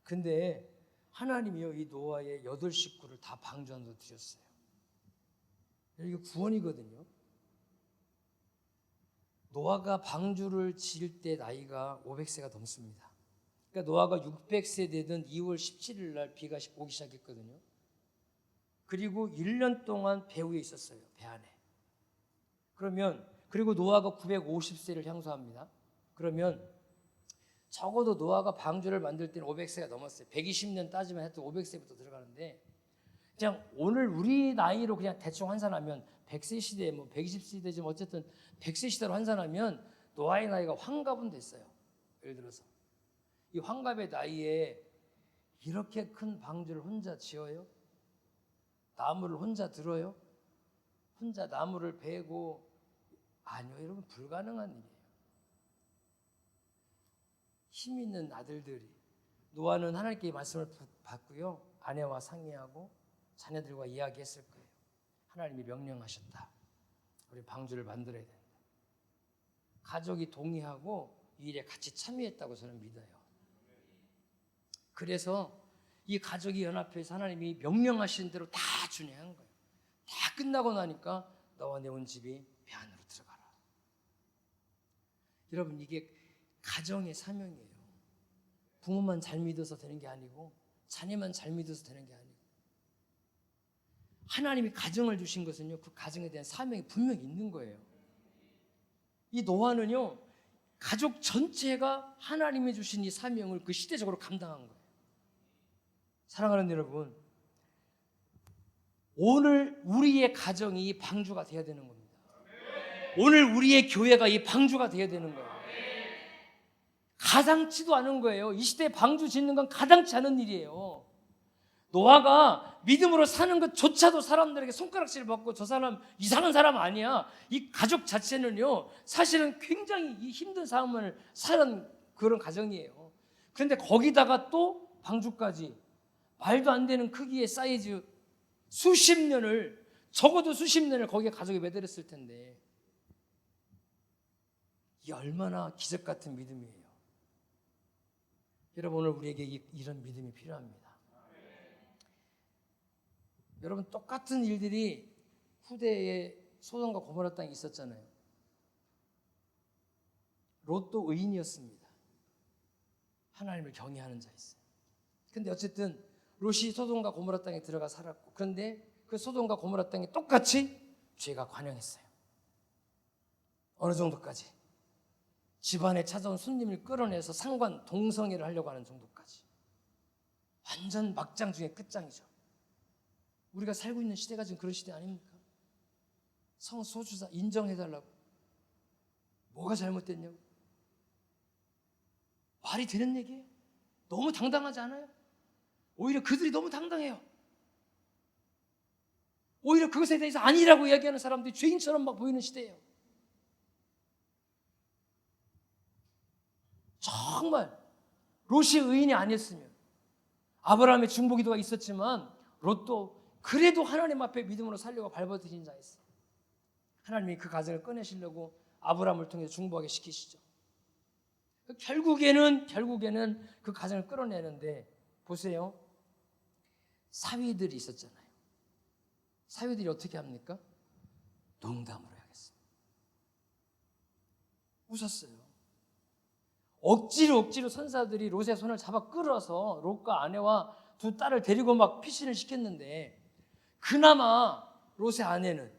근데 하나님이요, 이 노아의 8 식구를 다 방주 안으로 들였어요. 이게 구원이거든요. 노아가 방주를 지을 때 나이가 500세가 넘습니다. 그러니까 노아가 600세 되던 2월 17일 날 비가 오기 시작했거든요. 그리고 1년 동안 배 위에 있었어요. 배 안에. 그리고 노아가 950세를 향수합니다. 그러면 적어도 노아가 방주를 만들 때는 500세가 넘었어요. 120년 따지면 하여튼 500세부터 들어가는데, 그냥 오늘 우리 나이로 그냥 대충 환산하면 100세 시대, 120세대지만 어쨌든 100세 시대로 환산하면 노아의 나이가 환갑은 됐어요. 예를 들어서 이 환갑의 나이에 이렇게 큰 방주를 혼자 지어요? 나무를 혼자 들어요? 혼자 나무를 베고? 아니요, 여러분, 불가능한 일이에요. 힘 있는 아들들이, 노아는 하나님께 말씀을 받고요, 아내와 상의하고 자녀들과 이야기했을 거예요. 하나님이 명령하셨다. 우리 방주를 만들어야 된다. 가족이 동의하고 이 일에 같이 참여했다고 저는 믿어요. 그래서 이 가족이 연합해서 하나님이 명령하신 대로 다 준행한 거예요. 다 끝나고 나니까 너와 내 온 집이 배 안으로 들어가라. 여러분, 이게 가정의 사명이에요. 부모만 잘 믿어서 되는 게 아니고 자녀만 잘 믿어서 되는 게 아니고 하나님이 가정을 주신 것은요, 그 가정에 대한 사명이 분명히 있는 거예요. 이 노아는요, 가족 전체가 하나님이 주신 이 사명을 그 시대적으로 감당한 거예요. 사랑하는 여러분, 오늘 우리의 가정이 이 방주가 되어야 되는 겁니다. 오늘 우리의 교회가 이 방주가 되어야 되는 거예요. 가당치도 않은 거예요. 이 시대에 방주 짓는 건 가당치 않은 일이에요. 노아가 믿음으로 사는 것조차도 사람들에게 손가락질을 받고 저 사람 이상한 사람 아니야. 이 가족 자체는요, 사실은 굉장히 이 힘든 삶을 사는 그런 가정이에요. 그런데 거기다가 또 방주까지 말도 안 되는 크기의 사이즈 수십 년을, 적어도 수십 년을 거기에 가족이 매달렸을 텐데 이게 얼마나 기적 같은 믿음이에요. 여러분, 오늘 우리에게 이런 믿음이 필요합니다. 여러분, 똑같은 일들이 후대에 소돔과 고모라 땅에 있었잖아요. 롯도 의인이었습니다. 하나님을 경외하는 자였어요. 근데 어쨌든 롯이 소돔과 고모라 땅에 들어가 살았고, 그런데 그 소돔과 고모라 땅에 똑같이 죄가 관영했어요. 어느 정도까지? 집안에 찾아온 손님을 끌어내서 상관 동성애를 하려고 하는 정도까지. 완전 막장 중에 끝장이죠. 우리가 살고 있는 시대가 지금 그런 시대 아닙니까? 성소수자 인정해달라고. 뭐가 잘못됐냐고. 말이 되는 얘기예요? 너무 당당하지 않아요? 오히려 그들이 너무 당당해요. 오히려 그것에 대해서 아니라고 이야기하는 사람들이 죄인처럼 막 보이는 시대예요. 정말 롯이 의인이 아니었으면, 아브라함의 중보기도가 있었지만 롯도 그래도 하나님 앞에 믿음으로 살려고 발버둥인 자였어요. 하나님이 그 가정을 꺼내시려고 아브라함을 통해 중보하게 시키시죠. 결국에는 그 가정을 끌어내는데, 보세요, 사위들이 있었잖아요. 사위들이 어떻게 합니까? 농담으로 하겠습니다. 웃었어요. 억지로 선사들이 롯의 손을 잡아 끌어서 롯과 아내와 두 딸을 데리고 막 피신을 시켰는데, 그나마 롯의 아내는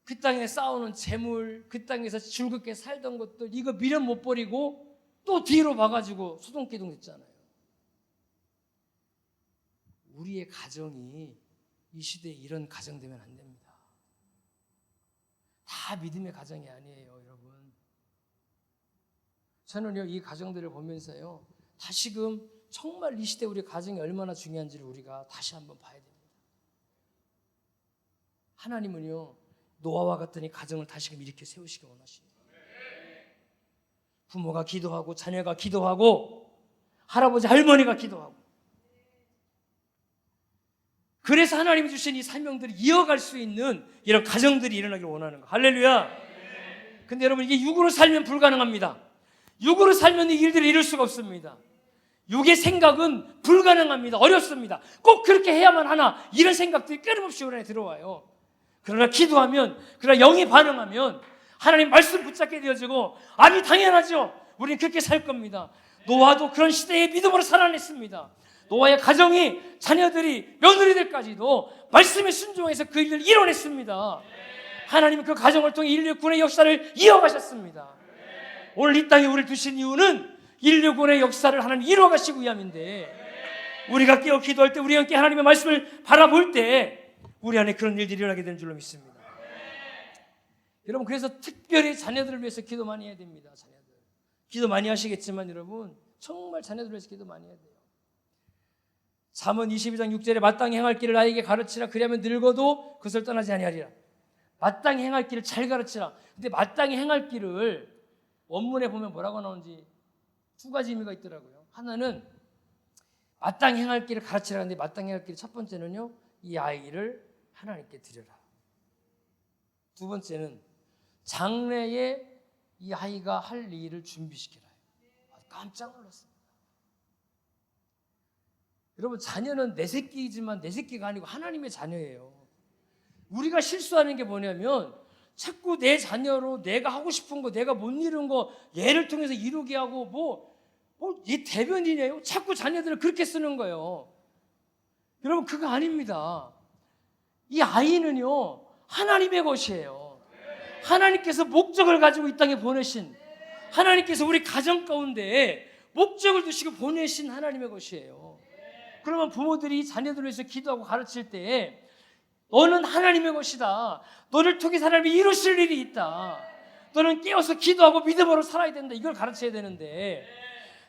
그 땅에 쌓아오는 재물, 그 땅에서 즐겁게 살던 것들, 이거 미련 못 버리고 또 뒤로 봐가지고 소동기동 됐잖아요. 우리의 가정이 이 시대에 이런 가정 되면 안 됩니다. 다 믿음의 가정이 아니에요, 여러분. 저는요, 이 가정들을 보면서요, 다시금 정말 이 시대 우리 가정이 얼마나 중요한지를 우리가 다시 한번 봐야 됩니다. 하나님은요, 노아와 같은 이 가정을 다시금 일으켜 세우시기 원하십니다. 부모가 기도하고 자녀가 기도하고 할아버지 할머니가 기도하고, 그래서 하나님이 주신 이 사명들을 이어갈 수 있는 이런 가정들이 일어나길 원하는 거. 할렐루야. 근데 여러분, 이게 육으로 살면 불가능합니다. 육으로 살면 이 일들을 이룰 수가 없습니다. 육의 생각은 불가능합니다. 어렵습니다. 꼭 그렇게 해야만 하나, 이런 생각들이 끊임없이 우리 안에 들어와요. 그러나 기도하면, 그러나 영이 반응하면 하나님 말씀 붙잡게 되어지고, 아니 당연하죠, 우리는 그렇게 살 겁니다. 노아도 그런 시대에 믿음으로 살아냈습니다. 노아의 가정이, 자녀들이, 며느리들까지도 말씀에 순종해서 그 일을 이뤄냈습니다. 하나님은 그 가정을 통해 인류 구원의 역사를 이어가셨습니다. 오늘 이 땅에 우리를 두신 이유는 인류 구원의 역사를 하나님 이루어가시기 위함인데, 우리가 깨어 기도할 때, 우리가 함께 하나님의 말씀을 바라볼 때 우리 안에 그런 일들이 일어나게 되는 줄로 믿습니다. 여러분, 그래서 특별히 자녀들을 위해서 기도 많이 해야 됩니다. 자녀들 기도 많이 하시겠지만 여러분, 정말 자녀들을 위해서 기도 많이 해야 돼요. 잠언 22장 6절에 마땅히 행할 길을 아이에게 가르치라. 그리하면 늙어도 그것을 떠나지 아니하리라. 마땅히 행할 길을 잘 가르치라. 근데 마땅히 행할 길을 원문에 보면 뭐라고 나오는지 두 가지 의미가 있더라고요. 하나는 마땅히 행할 길을 가르치라. 근데 마땅히 행할 길 첫 번째는요, 이 아이를 하나님께 드려라. 두 번째는 장래에 이 아이가 할 일을 준비시키라. 깜짝 놀랐습니다. 여러분, 자녀는 내 새끼이지만 내 새끼가 아니고 하나님의 자녀예요. 우리가 실수하는 게 뭐냐면 자꾸 내 자녀로 내가 하고 싶은 거, 내가 못 이룬 거 얘를 통해서 이루게 하고 이 대변이네요. 자꾸 자녀들을 그렇게 쓰는 거예요. 여러분, 그거 아닙니다. 이 아이는요, 하나님의 것이에요. 하나님께서 목적을 가지고 이 땅에 보내신, 하나님께서 우리 가정 가운데 목적을 두시고 보내신 하나님의 것이에요. 그러면 부모들이 자녀들을 위해서 기도하고 가르칠 때 너는 하나님의 것이다. 너를 통해 하나님이 이루실 일이 있다. 너는 깨어서 기도하고 믿음으로 살아야 된다. 이걸 가르쳐야 되는데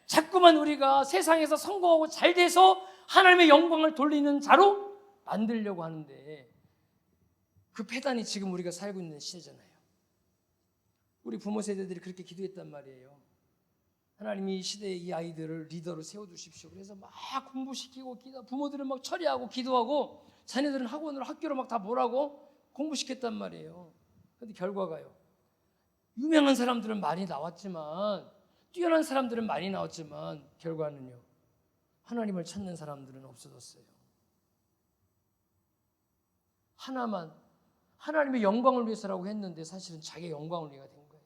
자꾸만 우리가 세상에서 성공하고 잘 돼서 하나님의 영광을 돌리는 자로 만들려고 하는데 그 폐단이 지금 우리가 살고 있는 시대잖아요. 우리 부모 세대들이 그렇게 기도했단 말이에요. 하나님이 이 시대의 이 아이들을 리더로 세워두십시오. 그래서 막 공부시키고 부모들은 막 처리하고 기도하고 자녀들은 학원으로 학교로 막 다 뭐라고 공부시켰단 말이에요. 그런데 결과가요. 유명한 사람들은 많이 나왔지만 뛰어난 사람들은 많이 나왔지만 결과는요. 하나님을 찾는 사람들은 없어졌어요. 하나만 하나님의 영광을 위해서라고 했는데 사실은 자기의 영광을 위해가 된 거예요.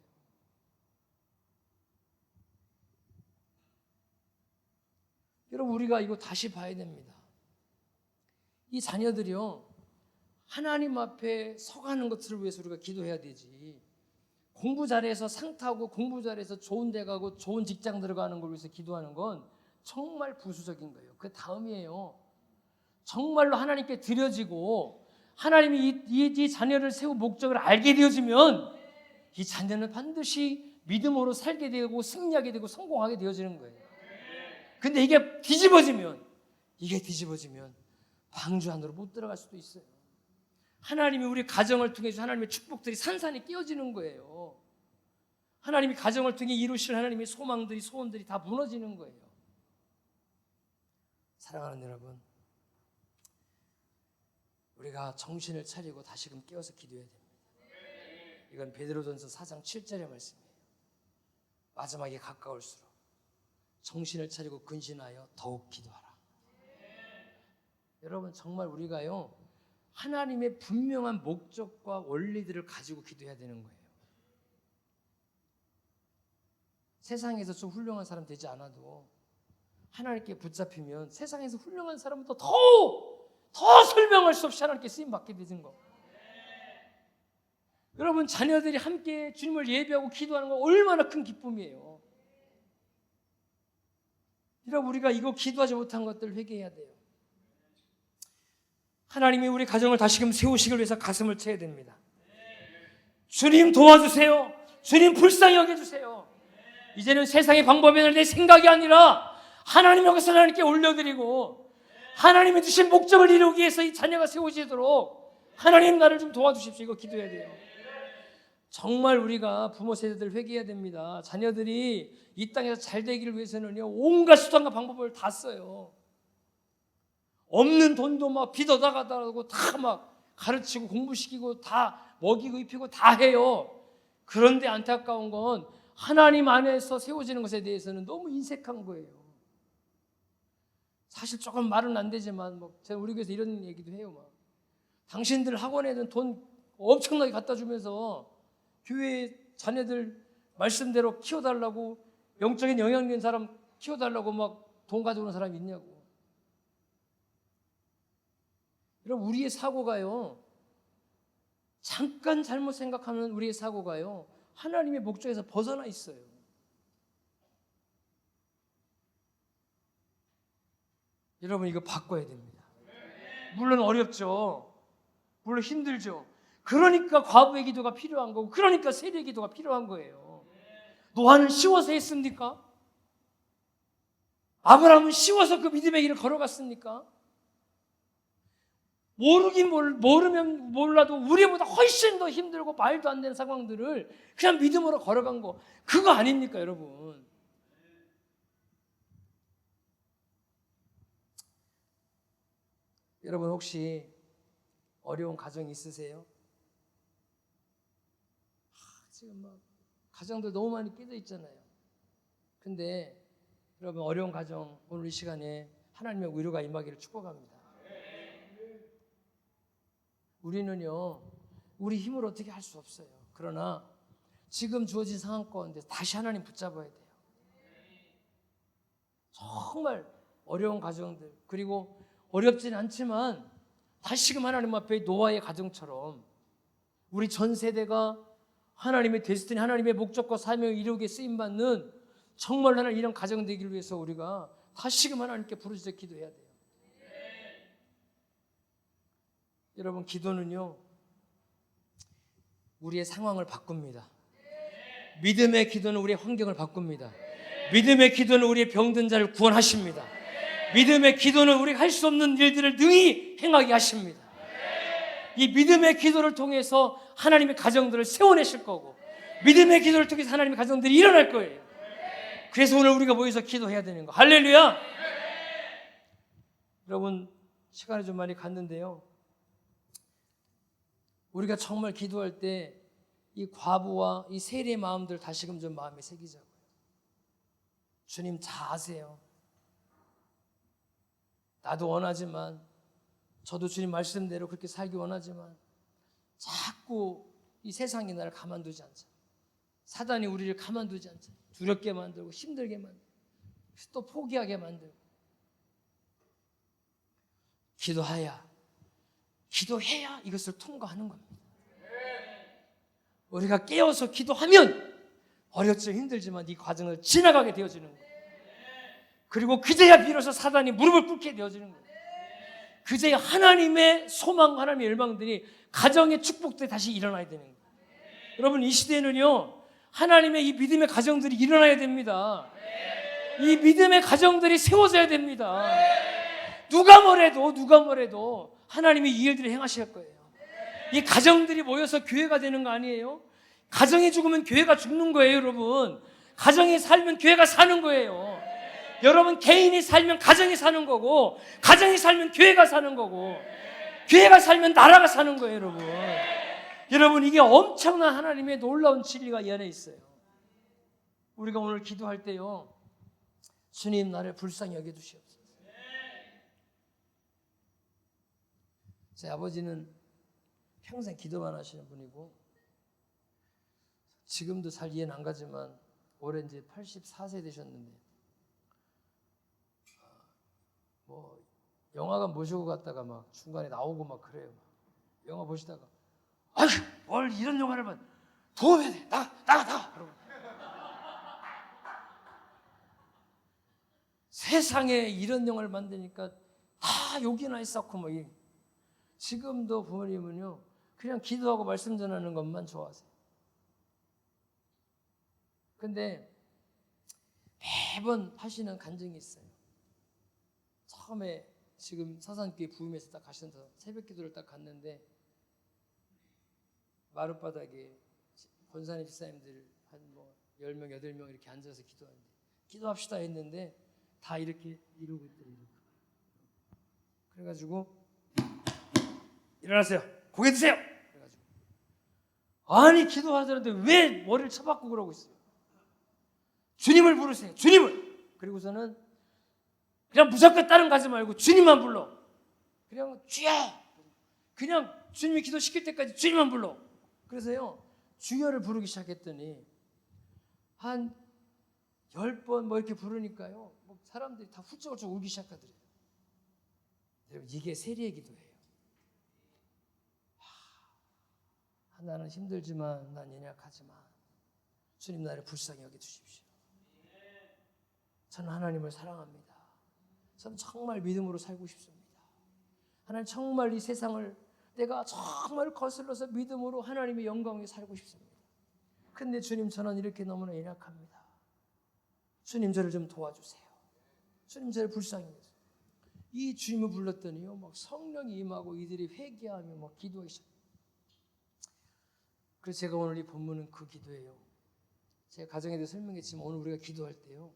여러분, 우리가 이거 다시 봐야 됩니다. 이 자녀들이요, 하나님 앞에 서가는 것들을 위해서 우리가 기도해야 되지. 공부 잘해서 상 타고 공부 잘해서 좋은 데 가고 좋은 직장 들어가는 걸 위해서 기도하는 건 정말 부수적인 거예요. 그 다음이에요. 정말로 하나님께 드려지고 하나님이 이 자녀를 세운 목적을 알게 되어지면 이 자녀는 반드시 믿음으로 살게 되고 승리하게 되고 성공하게 되어지는 거예요. 근데 이게 뒤집어지면 방주 안으로 못 들어갈 수도 있어요. 하나님이 우리 가정을 통해서 하나님의 축복들이 산산이 끼어지는 거예요. 하나님이 가정을 통해 이루실 하나님의 소망들이 소원들이 다 무너지는 거예요. 사랑하는 여러분, 우리가 정신을 차리고 다시금 깨어서 기도해야 됩니다. 이건 베드로전서 4장 7절의 말씀이에요. 마지막에 가까울수록 정신을 차리고 근신하여 더욱 기도하라. 여러분, 정말 우리가요, 하나님의 분명한 목적과 원리들을 가지고 기도해야 되는 거예요. 세상에서 좀 훌륭한 사람 되지 않아도 하나님께 붙잡히면 세상에서 훌륭한 사람보다 더 설명할 수 없이 하나님께 쓰임받게 되는 거. 여러분, 자녀들이 함께 주님을 예배하고 기도하는 건 얼마나 큰 기쁨이에요. 여러분, 우리가 이거 기도하지 못한 것들 회개해야 돼요. 하나님이 우리 가정을 다시금 세우시길 위해서 가슴을 쳐야 됩니다. 주님 도와주세요. 주님 불쌍히 여겨주세요. 이제는 세상의 방법에는 내 생각이 아니라 하나님의 것을 하나님께 올려드리고 하나님이 주신 목적을 이루기 위해서 이 자녀가 세워지도록 하나님 나를 좀 도와주십시오. 이거 기도해야 돼요. 정말 우리가 부모 세대들 회개해야 됩니다. 자녀들이 이 땅에서 잘 되기를 위해서는요, 온갖 수단과 방법을 다 써요. 없는 돈도 막 빚어다가다고 다 막 가르치고 공부시키고 다 먹이고 입히고 다 해요. 그런데 안타까운 건 하나님 안에서 세워지는 것에 대해서는 너무 인색한 거예요. 사실 조금 말은 안 되지만 제가 우리 교회에서 이런 얘기도 해요. 당신들 학원에는 돈 엄청나게 갖다 주면서 교회 자녀들 말씀대로 키워달라고, 영적인 영향 있는 사람 키워달라고 막 돈 가져오는 사람이 있냐고. 여러분, 우리의 사고가요, 잠깐 잘못 생각하는 우리의 사고가요, 하나님의 목적에서 벗어나 있어요. 여러분, 이거 바꿔야 됩니다. 물론 어렵죠. 물론 힘들죠. 그러니까 과부의 기도가 필요한 거고, 그러니까 세리의 기도가 필요한 거예요. 노아는 쉬워서 했습니까? 아브라함은 쉬워서 그 믿음의 길을 걸어갔습니까? 모르면 몰라도 우리보다 훨씬 더 힘들고 말도 안 되는 상황들을 그냥 믿음으로 걸어간 거, 그거 아닙니까, 여러분? 여러분, 혹시 어려운 가정이 있으세요? 지금 막 가정들 너무 많이 깨져 있잖아요. 근데 여러분 어려운 가정 오늘 이 시간에 하나님의 위로가 임하기를 축복합니다. 우리는요 우리 힘으로 어떻게 할 수 없어요. 그러나 지금 주어진 상황 가운데 다시 하나님 붙잡아야 돼요. 정말 어려운 가정들 그리고 어렵지는 않지만 다시금 하나님 앞에 노아의 가정처럼 우리 전 세대가 하나님의 데스티니 하나님의 목적과 사명을 이루게 쓰임받는 정말 하나님 이런 가정 되기를 위해서 우리가 다시금 하나님께 부르짖어 기도해야 돼요. 여러분 기도는요 우리의 상황을 바꿉니다. 믿음의 기도는 우리의 환경을 바꿉니다. 믿음의 기도는 우리의 병든 자를 구원하십니다. 믿음의 기도는 우리가 할 수 없는 일들을 능히 행하게 하십니다. 이 믿음의 기도를 통해서 하나님의 가정들을 세워내실 거고 믿음의 기도를 통해서 하나님의 가정들이 일어날 거예요. 그래서 오늘 우리가 모여서 기도해야 되는 거. 할렐루야. 여러분 시간이 좀 많이 갔는데요 우리가 정말 기도할 때 이 과부와 이 세리의 마음들 다시금 좀 마음에 새기자고요. 주님 다 아세요. 나도 원하지만 저도 주님 말씀대로 그렇게 살기 원하지만 자꾸 이 세상이 나를 가만두지 않잖아요. 사단이 우리를 가만두지 않잖아요. 두렵게 만들고 힘들게 만들고 또 포기하게 만들고 기도해야 이것을 통과하는 겁니다. 우리가 깨어서 기도하면 어렵지만 힘들지만 이 과정을 지나가게 되어지는 거예요. 그리고 그제야 비로소 사단이 무릎을 꿇게 되어지는 거예요. 그제야 하나님의 소망, 하나님의 열망들이 가정의 축복들이 다시 일어나야 되는 거예요. 여러분 이 시대는요 하나님의 이 믿음의 가정들이 일어나야 됩니다. 이 믿음의 가정들이 세워져야 됩니다. 누가 뭐래도 하나님이 이 일들을 행하실 거예요. 이 가정들이 모여서 교회가 되는 거 아니에요? 가정이 죽으면 교회가 죽는 거예요. 여러분 가정이 살면 교회가 사는 거예요. 여러분 개인이 살면 가정이 사는 거고 가정이 살면 교회가 사는 거고 교회가 살면 나라가 사는 거예요. 여러분 이게 엄청난 하나님의 놀라운 진리가 이 안에 있어요. 우리가 오늘 기도할 때요 주님 나를 불쌍히 여겨주시옵소서. 제 아버지는 평생 기도만 하시는 분이고 지금도 잘 이해는 안 가지만 올해 이제 84세 되셨는데 뭐 영화관 모시고 갔다가 막 중간에 나오고 막 그래요. 영화 보시다가 아휴 뭘 이런 영화를 봐 도움해야 돼 나가 그러고 세상에 이런 영화를 만드니까 다 욕이나 했었고 뭐 지금도 부모님은요 그냥 기도하고 말씀 전하는 것만 좋아하세요. 근데 매번 하시는 간증이 있어요. 처음에 지금 사산교회 부임해서 딱 가셔서 새벽 기도를 딱 갔는데 마룻바닥에 권사님 집사님들 한 뭐 10명, 8명 이렇게 앉아서 기도하는데 기도합시다 했는데 다 이렇게 이러고 있더래요. 그래가지고 일어나세요. 고개 드세요. 그래가지고 아니 기도하자는데 왜 머리를 쳐박고 그러고 있어요. 주님을 부르세요. 주님을. 그리고서는 그냥 무조건 다른 가지 말고 주님만 불러. 그냥 주여. 그냥 주님이 기도시킬 때까지 주님만 불러. 그래서요 주여를 부르기 시작했더니 한 10번 뭐 이렇게 부르니까요 뭐 사람들이 다 훌쩍훌쩍 울기 시작하더래요. 여러분 이게 세리의 기도예요. 나는 힘들지만 난 연약하지만 주님 나를 불쌍히 여겨주십시오. 저는 하나님을 사랑합니다. 저는 정말 믿음으로 살고 싶습니다. 하나님 정말 이 세상을 내가 정말 거슬러서 믿음으로 하나님의 영광에 살고 싶습니다. 근데 주님 저는 이렇게 너무나 연약합니다. 주님 저를 좀 도와주세요. 주님 저를 불쌍히 여겨주세요. 이 주님을 불렀더니요 막 성령이 임하고 이들이 회개하며 막 기도하기 시작해요. 그래서 제가 오늘 이 본문은 그 기도예요. 제가 가정에 대해 설명했지만 오늘 우리가 기도할 때요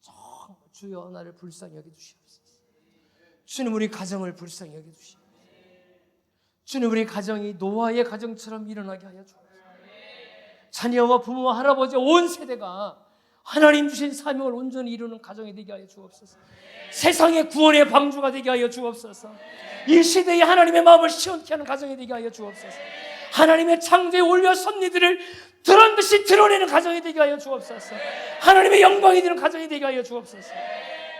정말 주여 나를 불쌍히 여겨주시옵소서. 주님 우리 가정을 불쌍히 여겨주시옵소서. 주님 우리 가정이 노아의 가정처럼 일어나게 하여 주옵소서. 자녀와 부모와 할아버지 온 세대가 하나님 주신 사명을 온전히 이루는 가정이 되게 하여 주옵소서. 세상의 구원의 방주가 되게 하여 주옵소서. 이 시대에 하나님의 마음을 시원케 하는 가정이 되게 하여 주옵소서. 하나님의 창조의 올려 섭리들을 드러난 듯이 드러내는 가정이 되게 하여 주옵소서. 하나님의 영광이 되는 가정이 되게 하여 주옵소서.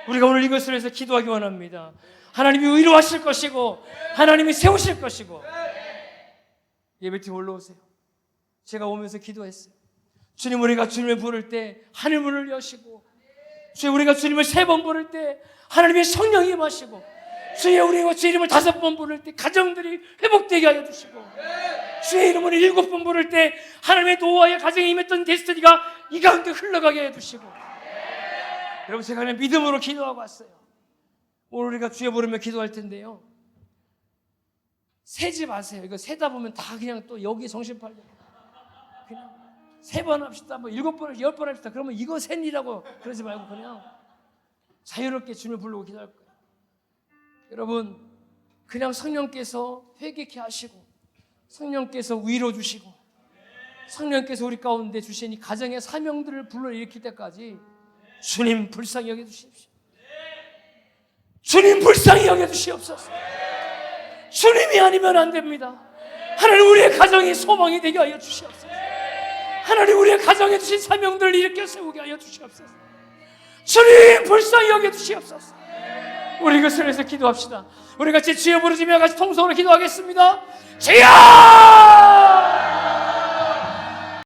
우리가 오늘 이것을 위해서 기도하기 원합니다. 하나님이 의로하실 것이고 하나님이 세우실 것이고. 예배팀 올라오세요. 제가 오면서 기도했어요. 주님, 우리가 주님을 부를 때 하늘 문을 여시고, 주님, 우리가 주님을 3번 부를 때 하나님의 성령이 임하시고, 주의 우리가 주의 이름을 5번 부를 때 가정들이 회복되게 하여 주시고, 주의 이름을 7번 부를 때 하나님의 노아의 가정에 임했던 데스티니가 이 가운데 흘러가게 해 주시고. 여러분, 제가 그냥 믿음으로 기도하고 왔어요. 오늘 우리가 주여 부르며 기도할 텐데요, 세지 마세요. 이거 세다 보면 다 그냥 또 여기 정신 팔려. 그냥 3번 합시다, 뭐 7번, 10번 합시다. 그러면 이거 셈이라고 그러지 말고 그냥 자유롭게 주님을 부르고 기도할 거예요. 여러분, 그냥 성령께서 회개케 하시고, 성령께서 위로 주시고, 성령께서 우리 가운데 주신 이 가정의 사명들을 불러일으킬 때까지 주님 불쌍히 여겨주십시오. 주님 불쌍히 여겨주시옵소서. 주님이 아니면 안 됩니다. 하나님, 우리의 가정이 소망이 되게 하여 주시옵소서. 하나님, 우리의 가정에 주신 사명들을 일으켜 세우게 하여 주시옵소서. 주님 불쌍히 여겨 주시옵소서. 우리 이것을 위해서 기도합시다. 우리 같이 주여 부르시며 같이 통성으로 기도하겠습니다. 주여!